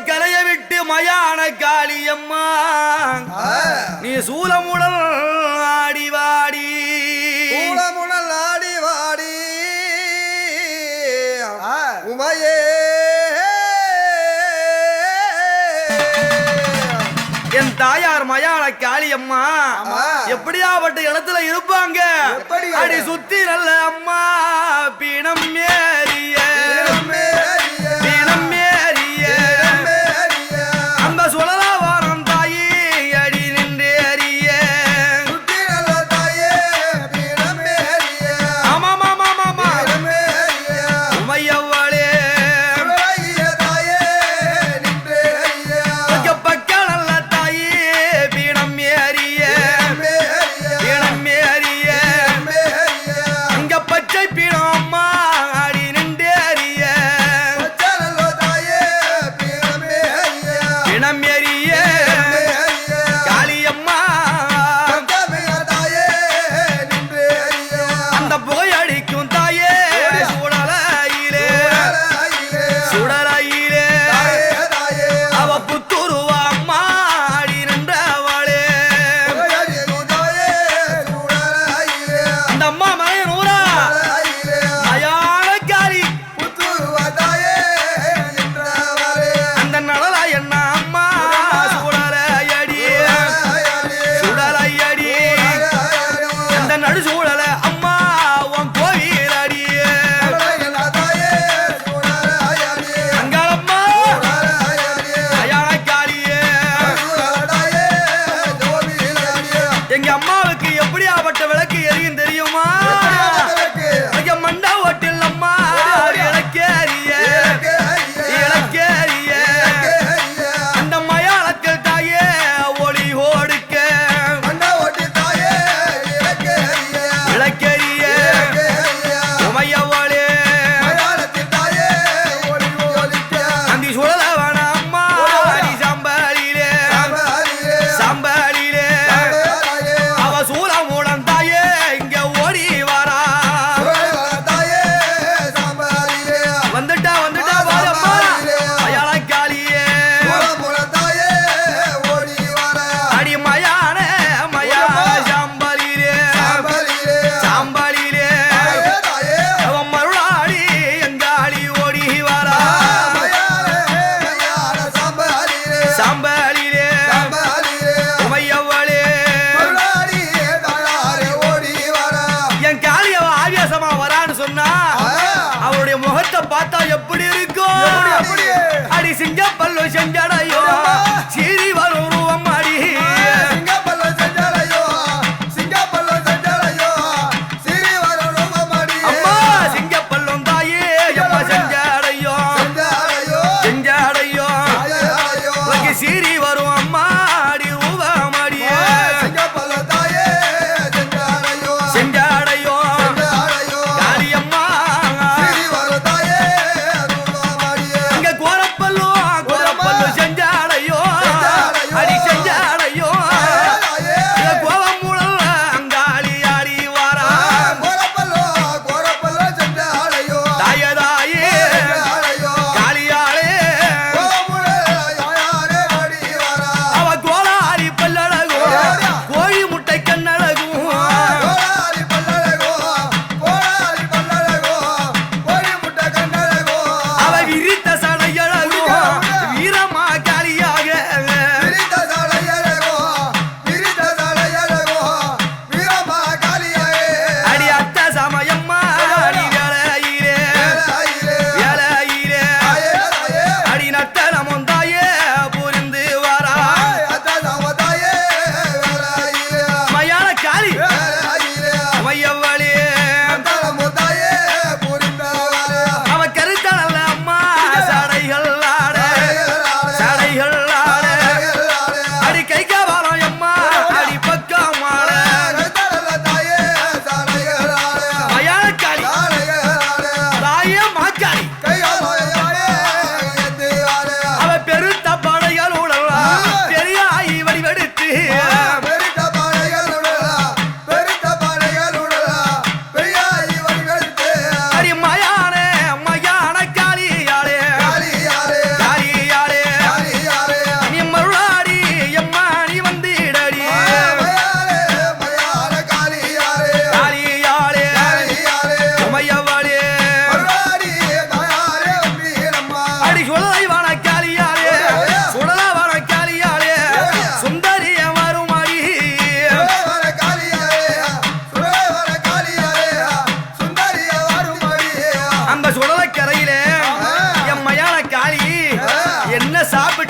கலைய விட்டு மயான காளியம்மா நீ சூலமுடல் ஆடி வாடி சூலமுடல் ஆடி வாடி உமையே என் தாயார் மயான காளியம்மா எப்படியாப்பட்ட இடத்துல இருப்பாங்க அடி சுத்தி நல்ல அம்மா பீனம் ஏறிய பார்த்தா எப்படி இருக்கும் அடி சிங்க பல்லு செஞ்சடையோ சீரி வரும் ரூபம் அடி சிங்க பல்லு செஞ்சடையோ சீரி வரும் ரூபம் அடி அம்மா சிங்க பல்லும் தாயே அம்மா செஞ்சடையோ சீரி வரும் அம்மா அடி ரூபம் அடி சிங்க பல்லு தாயே செஞ்சடையோ காளியம்மா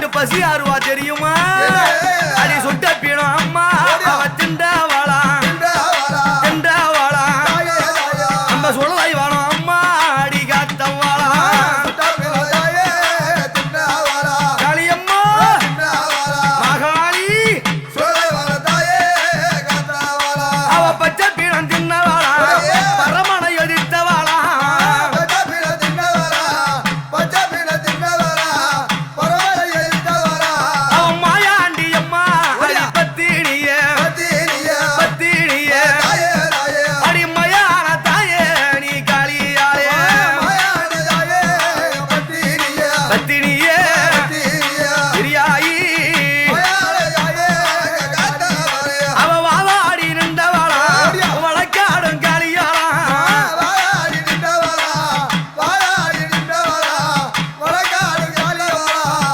பட்டு பசி ஆறுவா தெரியுமா அடி சுட்ட பீடம் அம்மா அவ திண்டவாளா திண்டவாளா நம்ம சுழலை வாழம் அம்மா அடி காத்தவாளா காளியம்மா மகாளி அவ பச்சை பீடம் தின்னவாளா பரமனை எதிர்த்தவாளா அவன் மாயாண்டி அம்மா அடி பத்தினியே பத்தினியே அடி மயான தாயே நீ காளியாளே பத்தினியே பிரியாயி அவ வாவாடி நின்றவாளா வழக்காடும் காளியாளா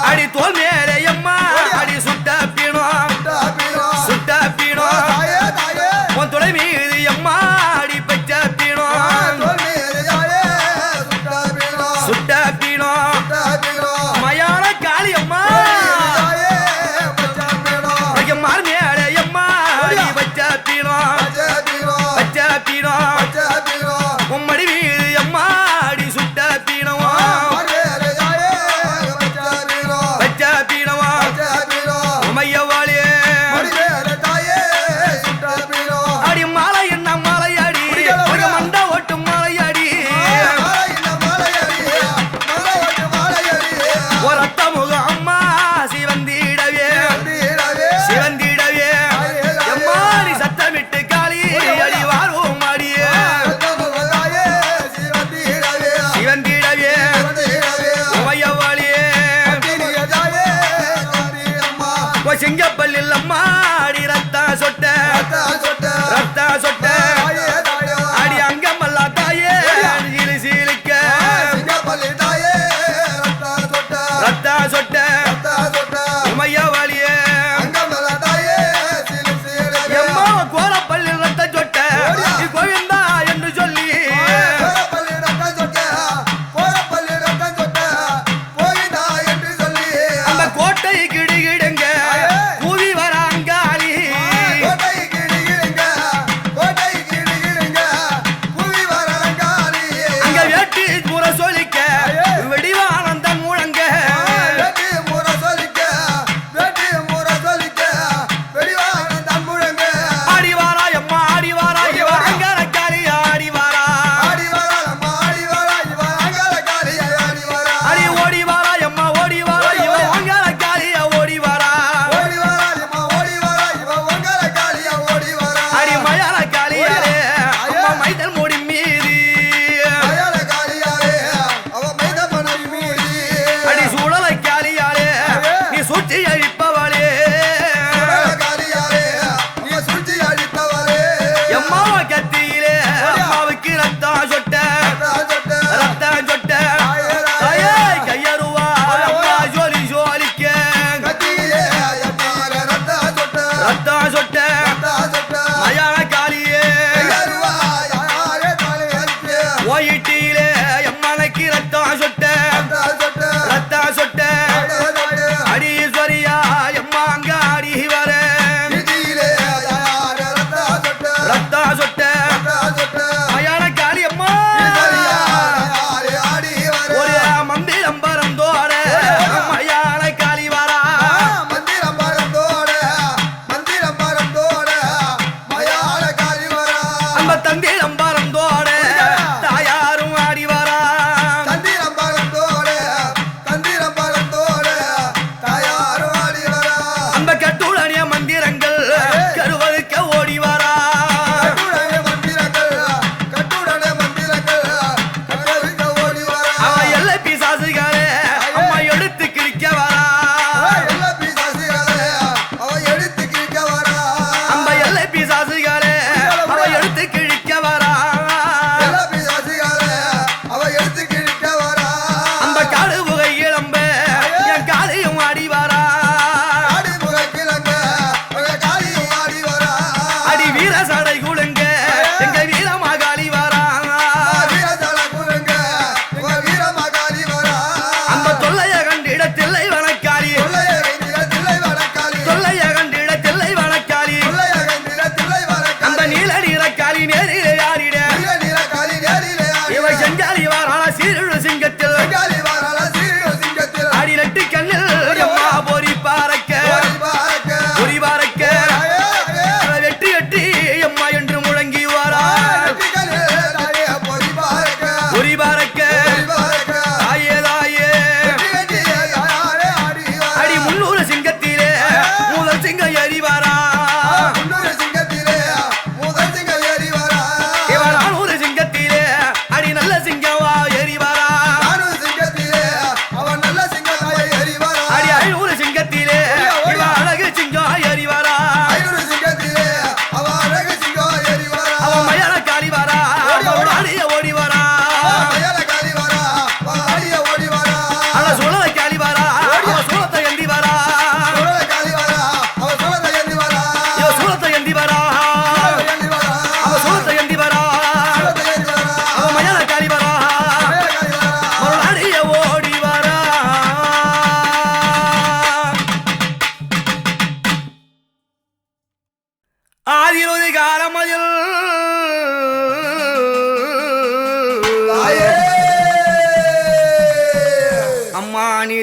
அடி தோல் மேலே அம்மா அடி சுட்ட பீடம் சுட்ட பீடம் உன் துளை மீது அம்மா அடி பச்சை பீடம் சுட்ட பீடம் மயான காளி அம்மா மார் மேலே அம்மா அடி பச்சை பீடம் பச்சை பீடம் உம்மடி மீது அம்மா அடி சுட்ட பீடம் பச்சை பீடம் உமையவாளியே அடி மாலை என்ன மாலை அடி ஒரு மண்ட ஓட்டும் மாலை அடி ஒரு அத்த முகம் அம்மா சிவந்திடவே சிவந்திடவே எம்மா நீ சத்தமிட்டு காளி அடி வாரும் அடியே சிவந்திடவே உமையவாளியே சிங்கப்பள்ளில் அம்மா அடி ரத்தா சொட்ட ரத்தா சொட்ட அடி அங்கமல்லா தாயே சீலு சீலுக்க ரத்தா சொட்ட உமையவாளியே எம்மா கோலப்பள்ளில் ரத்த சொட்ட நீ கோவிந்தா என்று சொல்லி அந்த கோட்டை கிடுகிடுங்க கூவி வராங்காளி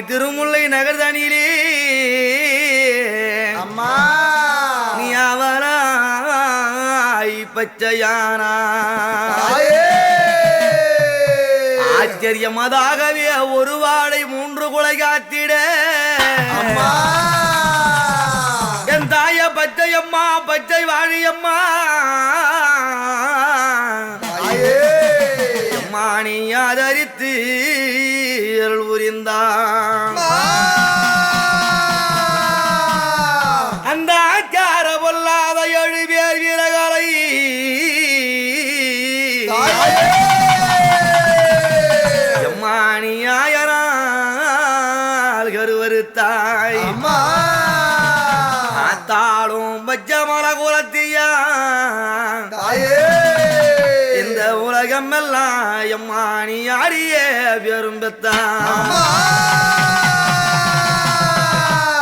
திருமுல்லை நகர்தனிலே அம்மா நீ அவராய் பச்சையானா ஆச்சரியமதாகவே ஒரு வாடை 3 குலை காத்திட என் தாய பச்சையம்மா பச்சை வாழியம்மா அம்மா நீ ஆதரித்து அருள் புரிந்தான் அந்த ஆச்சார பொல்லாத 7 பேர் வீரர்களை எம்மானியாயனால் கருவறுத்தாய் ஆத்தாளும் பச்சமல குலத்தியா இந்த உலகம் எல்லாம் எம்மானி ஆடிய பெரும் பெத்தான்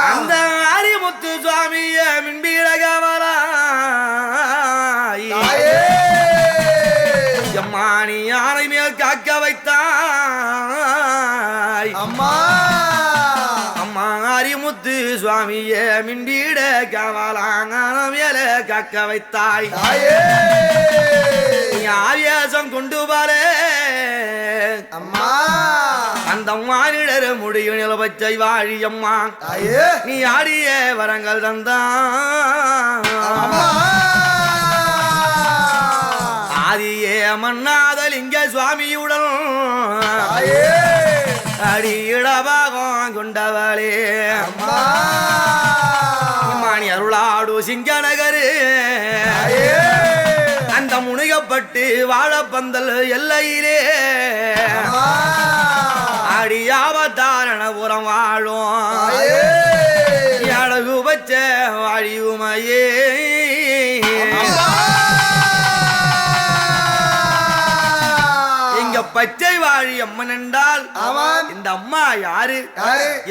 அந்த ஆரிமுத்து சுவாமிய மின்பீடகவலாய் எம்மானி யானை மேல் காக்க வைத்தாய் அம்மா அம்மா ஆரிமுத்து சுவாமிய மின்பீட கவலாங்கான மேல காக்க வைத்தாய் ஆவேசம் கொண்டு பாரு அம்மா அந்த மானிடர் முடியும் நிலபச்சை வாழி அம்மா நீ ஆடிய வரங்கள் தந்தான் ஆதியே மன்னாதலிங்க சுவாமியுடன் அடியிடபாகம் கொண்டவளே மாணி அருளாடு சிங்கநகரு அந்த முனிகப்பட்டு வாழப்பந்தல் எல்லையிலே அடியாவதாரணபுரம் வாழும் அழகு வச்ச வாழியுமையே இங்க பச்சை வாழி அம்மன் என்றால் இந்த அம்மா யாரு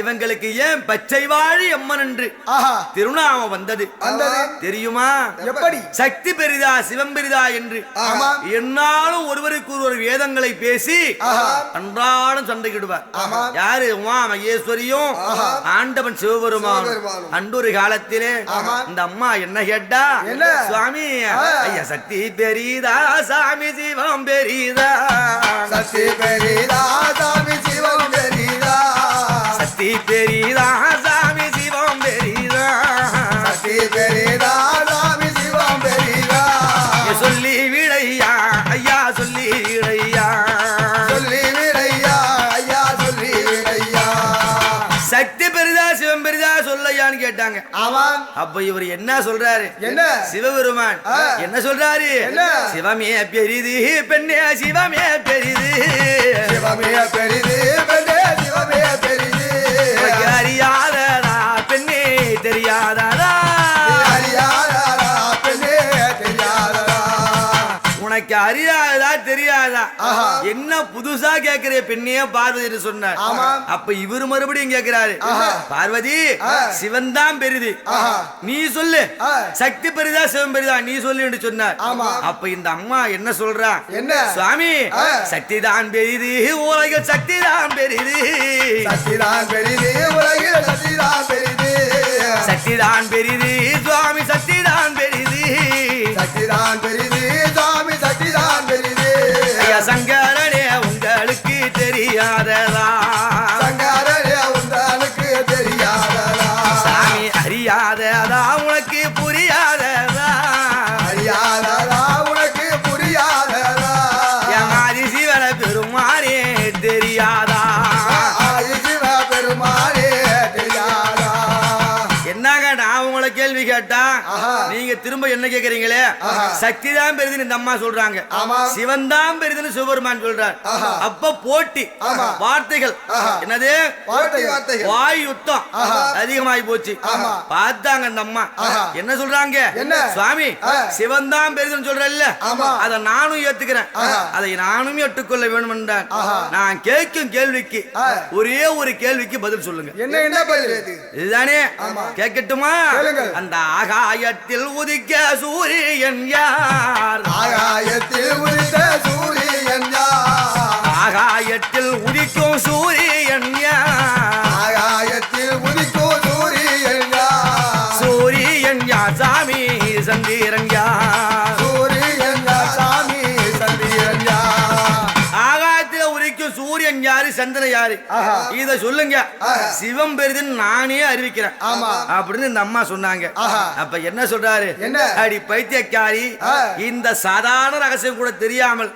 இவங்களுக்கு ஏன் பச்சை வாழி அம்மன் என்று திருநாமம் வந்தது தெரியுமா எப்படி சக்தி பெரிதா சிவம் பெரிதா என்று என்னாலும் ஒருவருக்கு ஒருவர் வேதங்களை பேசி அன்றாடம் சண்டையிடுவார் யாரு உமா மகேஸ்வரியும் ஆண்டவன் சிவபெருமான் அன்றொரு காலத்திலே இந்த அம்மா என்ன கேட்டா சுவாமி ஐயா சக்தி பெரிதா சாமி சிவம் பெரிதா சக்தி பெரிதா சாமி சிவம் பெரிதா சக்தி பெரிதா சாமி சிவம் பெரிதா சக்தி பெரிதா சாமி சிவம் பெரிதா சொல்லி விடையா ஐயா சொல்லி விடையா சொல்லி விடையா ஐயா சொல்லி விடையா சக்தி பெரிதா சிவம் பெரிதா சொல்லையான்னு கேட்டாங்க ஆமாம் அப்ப இவர் என்ன சொல்றாரு என்ன சிவபெருமான் என்ன சொல்றாரு சிவமே பெரிது பெண்ணே சிவமே பெரிது சிவமே பெரிது பெண்ணே சிவமே பெரிது அறியாததா பெண்ணே தெரியாததா அறியாததா பெண்ணே தெரியாததா உனக்கு அறியாததா தெரியாதா என்ன புதுசா கேக்குற பெண்ணையே பார்வதி சொன்னார் அப்ப இவரு மறுபடியும் கேக்குறாரு பார்வதி சிவன் தான் பெரிது நீ சொல்லு சக்தி பெரிதா சிவம் பெரிதா நீ சொல்லு என்று சொன்னார் அப்ப இந்த அம்மா என்ன சொல்றா என்ன சுவாமி சக்தி தான் பெரிது உலகில் சக்தி தான் பெரிது சக்தி தான் பெரிது உலகில் சக்தி தான் பெரிது சக்தி தான் பெரிது சுவாமி சக்தி தான் பெரிது சக்தி தான் பெரிது சுவாமி சக்தி தான் பெரிது ஐயா சங்கரனே உங்களுக்கு தெரியாததா சங்கரனே உங்களுக்கு தெரியாததா சாமி அறியாததா உனக்கு புரியாததா அறியாததா உனக்கு புரியாததா ஆதி சிவன பெருமானே தெரியாதா ஆதி சிவ பெருமானே தெரியாதா என்னங்க நான் உங்களை கேள்வி கேட்டா நீங்க திரும்ப என்ன கேக்குறீங்களே சக்தி தான் பெரிதுன்னு இந்த அம்மா சொல்றாங்க சிவன் தான் பெரிதுன்னு சிவபெருமான் சொல்றார் அப்ப போட்டி வார்த்தைகள் என்னது வாய் யுத்தம் அதிகமாயி போச்சு பார்த்தாங்க இந்த அம்மா என்ன சொல்றாங்க சுவாமி சிவன் தான் பெரிதுன்னு சொல்றல்ல அதை நானும் ஏத்துக்கிறேன் அதை நானும் ஏற்றுக்கொள்ள வேண்டும் என்றான் நான் கேட்கும் கேள்விக்கு ஒரே ஒரு கேள்விக்கு பதில் சொல்லுங்க என்ன என்ன பதில் இதுதானே கேட்கட்டுமா அந்த ஆகாயத்தில் உதிக்க சூரியன் யார் ஆகாயத்தில் உதித்த சூரியன் யார் ஆகாயத்தில் உதிக்கும் சூரியன் யார் சந்திரன் யாரு இத சொல்லுங்க சிவம் பெரிதுன்னு நானே அறிவிக்கிறேன் அப்படின்னு இந்த அம்மா சொன்னாங்க அப்ப என்ன சொல்றாரு அடி பைத்தியக்காரி இந்த சாதாரண ரகசியம் கூட தெரியாமல்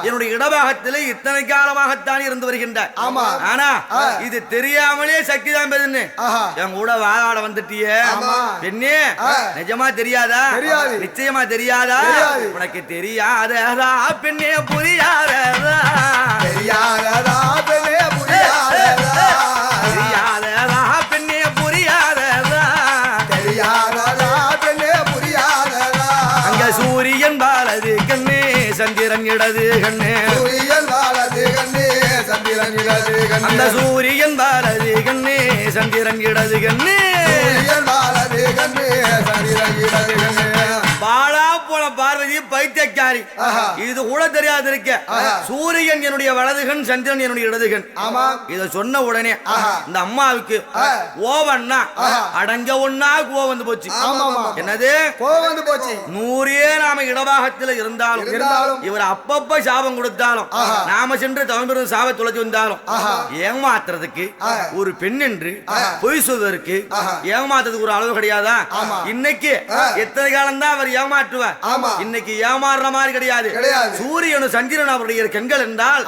என்னுடைய இடபாகத்தில் இத்தனை காலமாகத்தான் இருந்து வருகின்றார் ஆனா இது தெரியாமலே சக்தி தான் பெருதுன்னு என் கூட வாழாட வந்துட்டியே பெண்ணே நிஜமா தெரியாதா நிச்சயமா தெரியாதா உனக்கு தெரியாதா பெண்ணே புரியாதா தெரியாததா பெண்ணே புரியாததா தெரியாதா பெண்ணே புரியாததா தெரியாததா பெண்ணே புரியாததா அங்க சூரியன் பாலது கண்ணே சந்திரன் இடது கண்ணே சூரியன் வாழது கண்ணே சந்திரன் இடது கண்ணே அந்த சூரியன் பாலது கண்ணே சந்திரன் இடது கண்ணே சூரியன் வாழது கண்ணே சந்திரன் இடது கண்ணே பாழா போன பார்வதி பைத்தியக்காரி இது கூட தெரியாது இருக்க சூரியன் என்னுடைய வலதுகன் சந்திரன் என்னுடைய இடதுகன் இத சொன்ன உடனே இந்த அம்மாவுக்கு ஓவன்னா அடங்க ஒன்னா கோவம் வந்து போச்சு என்னது கோவம் வந்து போச்சு 100 நாம இடபாகத்தில் இருந்தாலும் இவர் அப்பப்ப சாபம் கொடுத்தாலும் நாம சென்று தமிழ் சாப துளைச்சு வந்தாலும் ஏமாத்துறதுக்கு ஒரு பெண் என்று பொய் சொல்வதற்கு ஏமாத்துறதுக்கு ஒரு அளவு கிடையாதா இன்னைக்கு எத்தனை காலம் தான் அவர் ஏமாற்றுவார் இன்னைக்கு ஏமாறுற மாதிரி கிடையாது சூரியனும் சந்திரன் அவருடைய கண்கள் என்றால்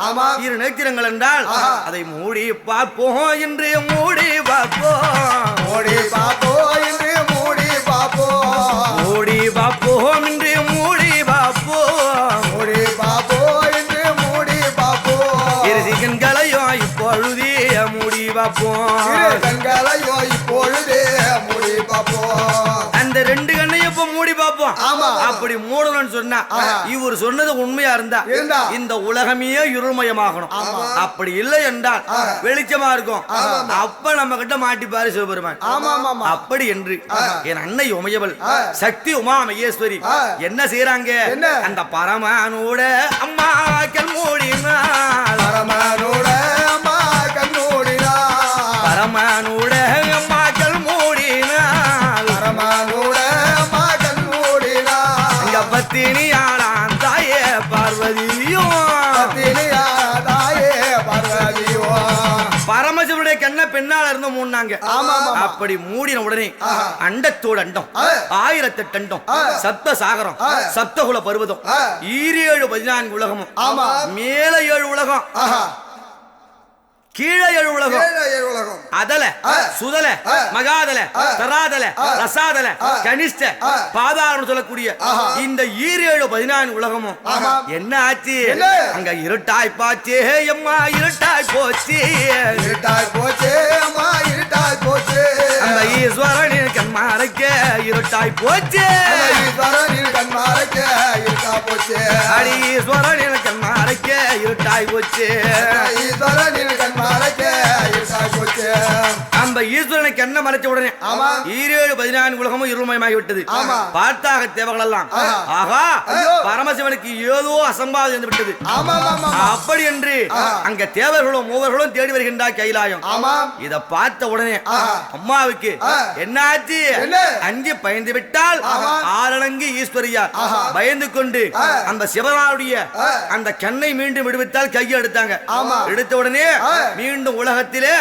இரு நேத்திரங்கள் என்றால் அதை மூடி பார்ப்போம் என்று மூடி பார்ப்போம் மூடி பார்ப்போம் என்று மூடி பார்ப்போம் மூடி பார்ப்போம் என்று மூடி பார்ப்போம் மூடி பார்ப்போம் என்று மூடி பார்ப்போம் இறுதி கண்களையும் இப்பொழுதே மூடி பார்ப்போம் இரு கண்களையோ இப்பொழுதே மூடி பார்ப்போம் அந்த ரெண்டு கண்ணையும் இப்ப மூடி பார்ப்போம் அப்படி மூடணும்னு சொன்னா இவர் சொன்னது உண்மையா இருந்தா இந்த உலகமே இருள்மயமாகணும் அப்படி இல்லை என்றால் வெளிச்சமா இருக்கும் அப்ப நம்ம கிட்ட மாட்டிப்பாரு சிவபெருமான் அப்படி என்று என் அன்னை உமையவள் சக்தி உமா மகேஸ்வரி என்ன செய்யறாங்க அந்த பரமானோட அம்மா கண் மூடினாள் பரமானோட அம்மா கண் மூடினாள் பரமானோட அம்மா கண் மூடினாள் பரமானோட அம்மா கண் மூடினாள் இங்க பத்தினியாளாம் தாயே பார்வதியும் தாயே பார்வதியோ பரமசிவனுடைய கண்ண பெண்ணால இருந்து மூடினாங்க அப்படி மூடின உடனே அண்டத்தோடு அண்டம் 1008 அண்டம் சப்த சாகரம் சப்தகுல பர்வதம் 14 உலகமும் மேல 7 உலகம் கீழே 7 உலகம் அதல சுதல மகாதல தராதல ரசாதல கனிஷ்ட பாதாளம் சொல்லக்கூடிய இந்த 14 உலகமும் என்ன ஆச்சு அங்க இருட்டாய் பாச்சே எம்மா இருட்டாய் போச்சு இருட்டாய் போச்சே அம்மா இருட்டாய் போச்சே அந்த ஈஸ்வரனின் கண்மாரைக்க இருட்டாய் போச்சு ஈஸ்வரனின் கண்மாரைக்க இருட்டா போச்சே அடி ஈஸ்வரனின் கண்மாரைக்க இருட்டாய் போச்சு ஈஸ்வரனின் கண்மாரைக்க இருட்டாய் போச்சே அந்த ஈஸ்வரனை கண்ண மறைச்ச உடனே 14 உலகமும் இருள்மயமாகி விட்டது பார்த்தாக தேவர்கள் எல்லாம் ஆகா பரமசிவனுக்கு ஏதோ அசம்பாவிதம் இருந்து விட்டது அப்படி என்று அங்க தேவர்களும் மூவர்களும் தேடி வருகின்றார் கைலாயம் இத பார்த்த உடனே அம்மாவுக்கு என்ன ஆச்சு அஞ்சு பயந்து விட்டால் ஆரணங்கு ஈஸ்வரியார் பயந்து கொண்டு அந்த சிவனாருடைய அந்த கண்ணை மீண்டும் விடுவித்தால் கையை எடுத்தாங்க எடுத்த உடனே மீண்டும் உலகத்திலே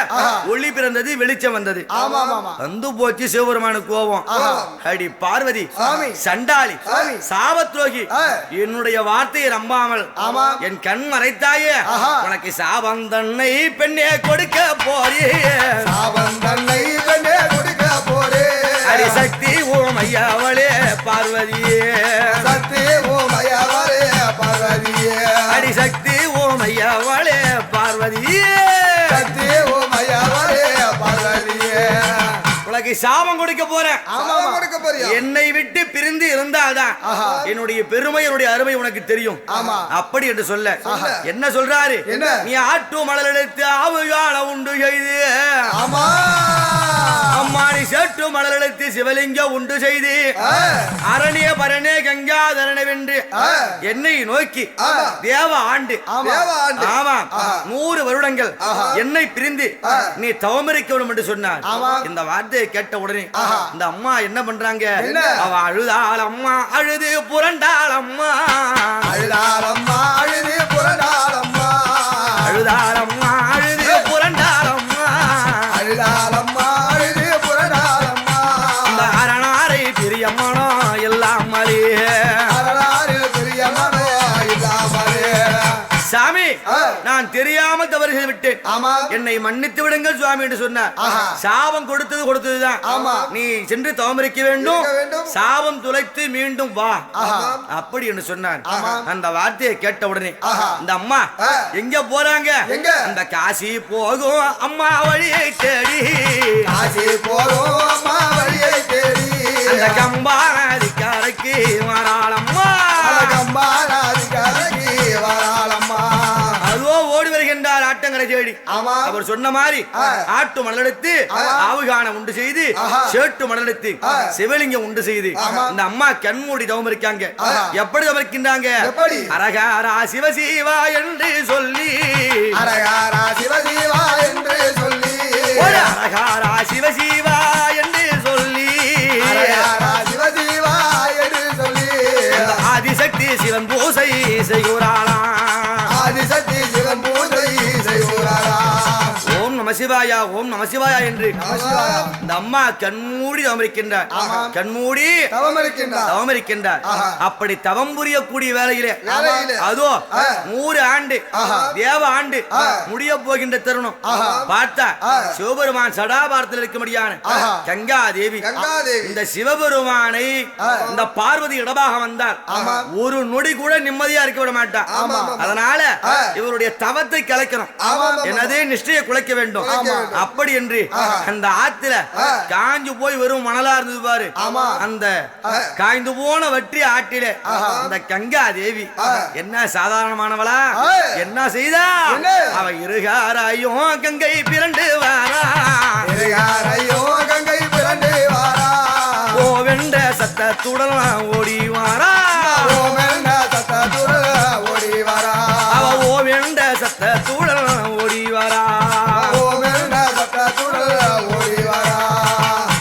ஒளி பிறந்தது வெளிச்சம் வந்தது வந்து போச்சு சிவபெருமான கோபம் அடி பார்வதி சண்டாளி சாபத்ரோகி என்னுடைய வார்த்தையை நம்பாமல் என் கண் மறைத்தாயே உனக்கு சாபம் தன்னை பெண்ணே கொடுக்க போறே சாபம் தன்னை பெண்ணே கொடுக்க போறே அடி சக்தி ஓமையாவளே பார்வதியே சக்தி ஓமையாவளே பார்வதியே அடி சக்தி ஓமையாவளே பார்வதியே சக்தி ஓமையாவளே பார்வதியே உனக்கு சாபம் கொடுக்க போறேன் கொடுக்க போறியா என்னை விட்டு பிரிந்து இருந்தால்தான் என்னுடைய பெருமை என்னுடைய அருமை உனக்கு தெரியும் அப்படி என்று சொல்ல என்ன சொல்றாரு நீ ஆட்டு மலர் எடுத்து ஆவுகால உண்டு செய்து ஆமா அம்மா நீ சேட்டு மலர் எடுத்து சிவலிங்க உண்டு செய்து அரணிய பரணே கங்காதரண வென்று என்னை நோக்கி தேவ ஆண்டு ஆமா 100 வருடங்கள் என்னை பிரிந்து நீ தவமிருக்கணும் என்று சொன்னார் இந்த வார்த்தையை கேட்ட உடனே இந்த அம்மா என்ன பண்றாங்க அவ அழுதாள் அம்மா அழுது புரண்டாள் அம்மா அழுதாள் அம்மா அழுது புரண்டாள் அம்மா அழுதாள் அம்மா அழுது தவறு செய்து விட்டேன், ஆமா. என்னை மன்னித்து விடுங்கள் சுவாமி என்று சொன்னார். சாபம் கொடுத்ததுதான். ஆமா. நீ சென்று தவம் இருக்க வேண்டும், இருக்க வேண்டும். சாபம் துளைத்து மீண்டும் வா அப்படி என்று சொன்னான். அந்த வார்த்தையை கேட்ட உடனே இந்த அம்மா எங்க போறாங்க? எங்க? அந்த காசி போகும் அம்மா வழியை தேடி, காசி போகும் அம்மா வழியை தேடி, அந்த கம்பாதிக்காரைக்கு வராளம்மா, கம்பாதிக்காரைக்கு வராளம்மா. அதோ ஓடி வருகின்றார் ஆட்டங்கரை தேடி. ஆமா. அவர் சொன்ன மாதிரி ஆட்டு மணலெடுத்து ஆவுகான உண்டு செய்து, சேட்டு மணலெடுத்து சிவலிங்கம் உண்டு செய்து இந்த அம்மா கண்மூடி தவம் இருக்காங்க. எப்படி தவம் இருக்கின்றாங்க? அரகாரா சிவசிவா என்று சொல்லி, அரகாரா சிவசிவா என்று சொல்லி, அரகாரா சிவசிவா என்று சொல்லி, அரகாரா சிவசிவா என்று சொல்லி, ஆதிசக்தி சிவன் பூசை செய்கிறாளா, ஆதிசக்தி சிவன் பூஜை செய்கிறாரா. ஓம் நம சிவாயா, ஓம் நம சிவாயா என்று இந்த அம்மா கண்மூடி தவம் இருக்கின்றார். கண்மூடி தவம் இருக்கின்றார். அப்படி தவம் புரியக்கூடிய வேளையிலே அதோ 100 ஆண்டு தேவ ஆண்டு முடிய போகின்ற தருணம் பார்த்தா சிவபெருமான் சடாபாரத்தில் இருக்கும்படியான கங்கா தேவி இந்த சிவபெருமானை இந்த பார்வதி இடமாக வந்தார் ஒரு நொடி கூட நிம்மதியா இருக்க விட மாட்டார். அதனால இவருடைய தவத்தை கலைக்கணும், என்னதே நிஷ்டையை குலைக்க வேண்டும். அப்படி என்று அந்த ஆத்துல காஞ்சு போய் வெறும் மணலா இருந்தது பாரு, அந்த காய்ந்து போன வற்றி ஆற்றில அந்த கங்கா தேவி என்ன சாதாரணமானவளா? என்ன செய்தா? அவ இருகாரையும் கங்கை பிறண்டு வாரா, கங்கை பிறண்டு வாரா, ஓவென்ற சத்தத்துடன் ஓடி வாரா, சத்தத்துடன் ஓடி வாரா, அவ ஓவென்ற சத்தத்துடன் ஓடி வாரா,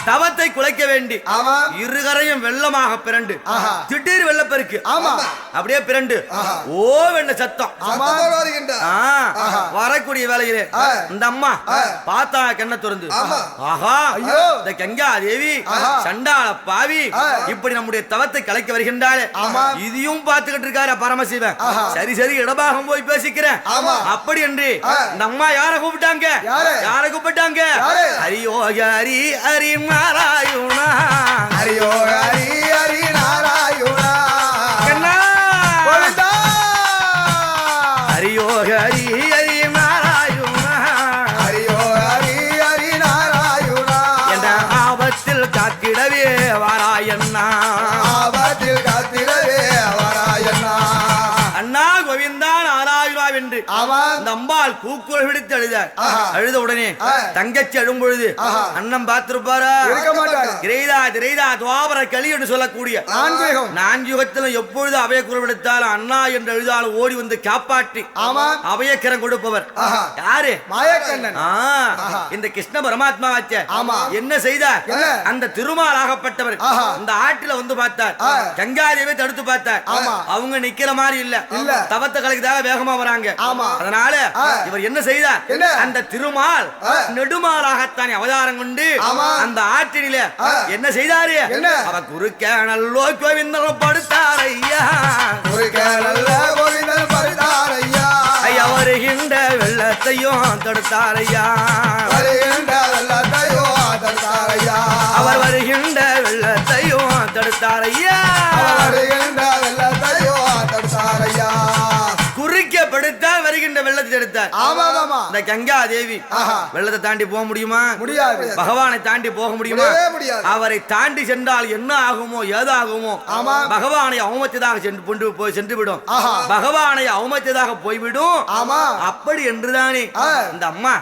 தவத்தை குலைக்க வேண்டி இருகரையும் வெள்ளமாக பிறண்டு திடீர் வெள்ளப்பெருக்கு அப்படியே பிறண்டு ஓ வெண்ண சத்தம் வரக்கூடிய வேலையிலே இந்த அம்மா பார்த்தா கண்ண திறந்து, ஆஹா இந்த கங்கா தேவி சண்டாள பாவி இப்படி நம்முடைய தவத்தை கலைக்க வருகின்றாளே, இதையும் பார்த்துக்கிட்டு இருக்காரு பரமசிவன். சரி சரி இடபாகம் போய் பேசிக்கிறேன் அப்படி என்று இந்த அம்மா யார கூப்பிட்டாங்க? யார கூப்பிட்டாங்க? ஹரியோ ஹரி ஹரி நாராயணா, ஹரியோ ஹரி ஹரி நாராயணா, ஹரியோ ஹரி ஹரி நாராயணா, ஹரியோ ஹரி ஹரி நாராயணா, என்ற ஆபத்தில் காத்திடவே வாராயண்ணா, ஆபத்தில் காத்திடவே வாராயண்ணா, அண்ணா கோவிந்தா நாராயணா என்று இந்த அம்பாள் கூக்குரல் விடுத்து அழுதார். அழுத உடனே தங்கச்சி அழும் பொழுது அண்ணன் பார்த்திருப்பாரா? திரைதா திரைதா துவாபர களி என்று சொல்லக்கூடிய நான்குகத்தில் எப்பொழுது அபய குரல் விடுத்தாலும் அண்ணா என்று அழுதாலும் ஓடி வந்து காப்பாற்றி அபயக்கரம் கொடுப்பவர் யாரு? மாயக்கண்ணன். இந்த கிருஷ்ண பரமாத்மா என்ன செய்தார்? அந்த திருமாலாகப்பட்டவர் இந்த ஆற்றில வந்து பார்த்தார், கங்காதேவி தடுத்து பார்த்தார். அவங்க நிக்கிற மாதிரி இல்ல, தவத்தை கலைக்கிறதாக வேகமா வராங்க. அதனால இவர் என்ன செய்தார்? அந்த திருமால் நெடுமாலாகத்தானே அவதாரம் கொண்டு அந்த ஆற்றினில என்ன செய்தாரு? அவ குறுக்க நல்லோ கோவிந்தன் படுத்தார் ஐயா, ஐயா வருகின்ற வெள்ளத்தையும் தடுத்தார் ஐயா, அவர் வருகின்ற வெள்ளத்தையும் தடுத்தார் ஐயா, குறிக்கப்படுத்தால் வருகின்ற வெள்ளத்தை தடுத்தார். இந்த கங்கா தேவி வெள்ளத்தை தாண்டி போக முடியுமா? முடியாது. பகவானை தாண்டி போக முடியுமா? அவரை தாண்டி சென்றால் என்ன ஆகுமோ ஏதாகுமோ? பகவானை அவமதித்ததாக சென்று விடும், பகவானை அவமதித்ததாக போய்விடும். அப்படி என்றுதானே இந்த அம்மா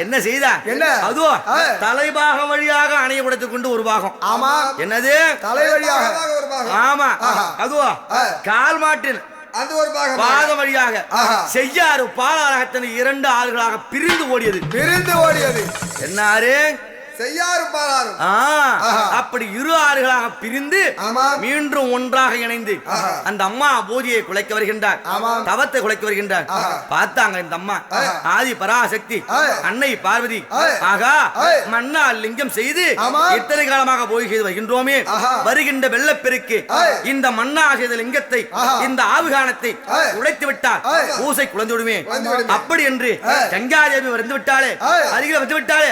என்ன செய்தார்? அதோ தலைபாகம் வழியாக அணையப்படுத்திக் கொண்டு ஒரு பாகம் என்னது தலை வழியாக, ஆமா அதுவா கால் மாட்டின் பாதம் வழியாக செய்யாறு பாலாரகத்தின் 2 ஆறுகளாக பிரிந்து ஓடியது. என்னாரு? செய்யாரும் பாராரும் அப்படி இரு ஆறுகளாக பிரிந்து மீண்டும் ஒன்றாக இணைந்து அந்த அம்மா பூஜையை குலைக்க வருகின்றார், தவத்தை குலைக்க வருகின்றார். பார்த்தாங்க இந்த அம்மா ஆதி பராசக்தி அன்னை பார்வதி, ஆகா மண்ணா லிங்கம் செய்து இத்தனை காலமாக போய் செய்து வருகின்றோமே, வருகின்ற வெள்ளப்பெருக்கு இந்த மண்ணா செய்த லிங்கத்தை இந்த ஆவுகானத்தை உடைத்து விட்டால் பூசை குழந்து விடுமே. அப்படி என்று கங்காதேவி வந்து விட்டாலே, அருகில வந்து விட்டாலே,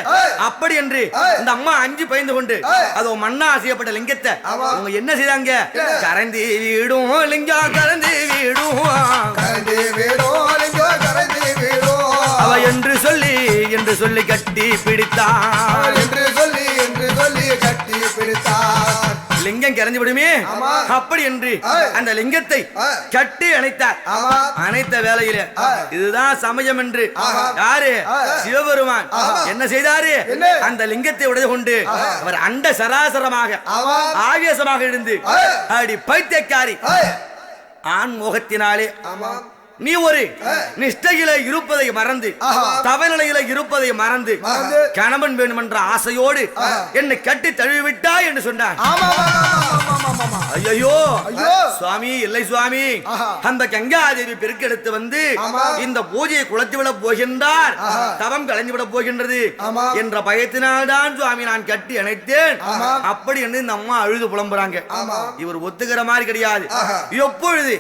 அப்படி என்று இந்த அம்மா அஞ்சு பயந்து கொண்டு அதோ மண்ணா செய்யப்பட்ட லிங்கத்தை அவங்க என்ன செய்தாங்க, கரைந்து வீடும் லிங்கம் கரைந்து வீடும் அவ என்று சொல்லி கட்டி பிடித்தார், லிங்கம் கரைஞ்சு விடுமே. அப்படி என்று அந்த லிங்கத்தை கட்டி அணைத்தார். அணைத்த வேளையில இதுதான் சமயம் என்று யாரு சிவபெருமான் என்ன செய்தாரு, அந்த லிங்கத்தை உடைந்து கொண்டு அவர் அண்ட சராசரமாக ஆவேசமாக இருந்து அடி பைத்தியக்காரி ஆண் முகத்தினாலே நீ ஒரு நிஷ்டையில இருப்பதை மறந்து தவநிலையில இருப்பதை மறந்து கணவன் வேண்டும் என்ற ஆசையோடு என்னை கட்டி தழுவிவிட்டா என்று சொன்னார். ஐயோ சுவாமி இல்லை சுவாமி, அந்த கங்காதேவி பெருக்கெடுத்து வந்து இந்த பூஜையை குளத்தி விட போகின்றார், தவம் கலைஞ்சு விட போகின்றது என்ற பயத்தினால்தான் சுவாமி நான் கட்டி அணைத்தேன். அப்படி என்று இந்த அம்மா அழுது புலம்புறாங்க. இவர் ஒத்துக்கிற மாதிரி கிடையாது. எப்பொழுது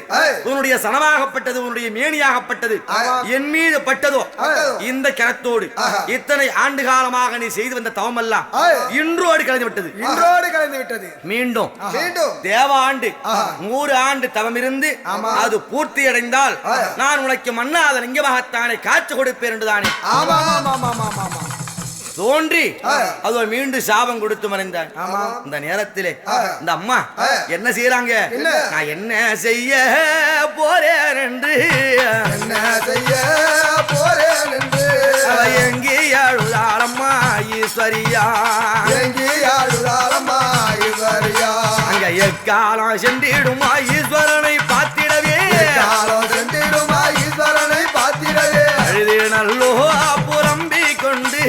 உன்னுடைய சனமாகப்பட்டது உன்னுடைய மேனியாகப்பட்டது என் மீது பட்டதோ, இந்த கரத்தோடு இத்தனை ஆண்டு காலமாக நீ செய்து வந்த தவம் எல்லாம் இன்றோடு கலைந்து விட்டது. மீண்டும் தேவாண்டு 100 ஆண்டு தவம் இருந்து அது பூர்த்தி அடைந்தால் நான் உனக்கு மன்னாத லிங்கமாகத்தானே காட்சி கொடுப்பேன் என்றுதானே தோன்றி அது மீண்டும் சாபம் கொடுத்து மறைந்தார். இந்த நேரத்திலே இந்த அம்மா என்ன செய்யறாங்க, நான் என்ன செய்ய போறேன் என்று எங்கே அழுதாளம்மா ஈஸ்வரியா, அங்க எக்காலம் சென்றிடுமா ஈஸ்வரனை பார்த்திடவே, அழுது நல்லோ புலம்பி கொண்டு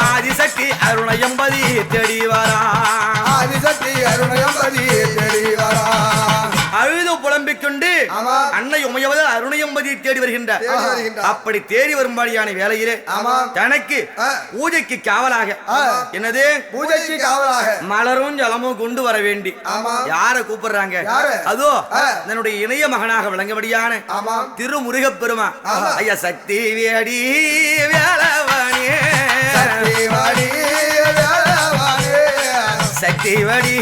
ஆதிசக்தி அருணயம்பதி தேடி வரா, அழுது புலம்பிக் கொண்டு அன்னை உமையவது அருணயம்பதி தேடி வருகின்றார். அப்படி தேடி வரும்படியான வேளையிலே தனக்கு பூஜைக்கு காவலாக என்னது பூஜைக்கு காவலாக மலரும் ஜலமும் கொண்டு வர வேண்டி யார கூப்பிடுறாங்க, அதோ என்னுடைய இணைய மகனாக விளங்கபடியான திருமுருகப் பெருமா ஐயா சக்தி வேடி வேலவனே, சக்தி வடி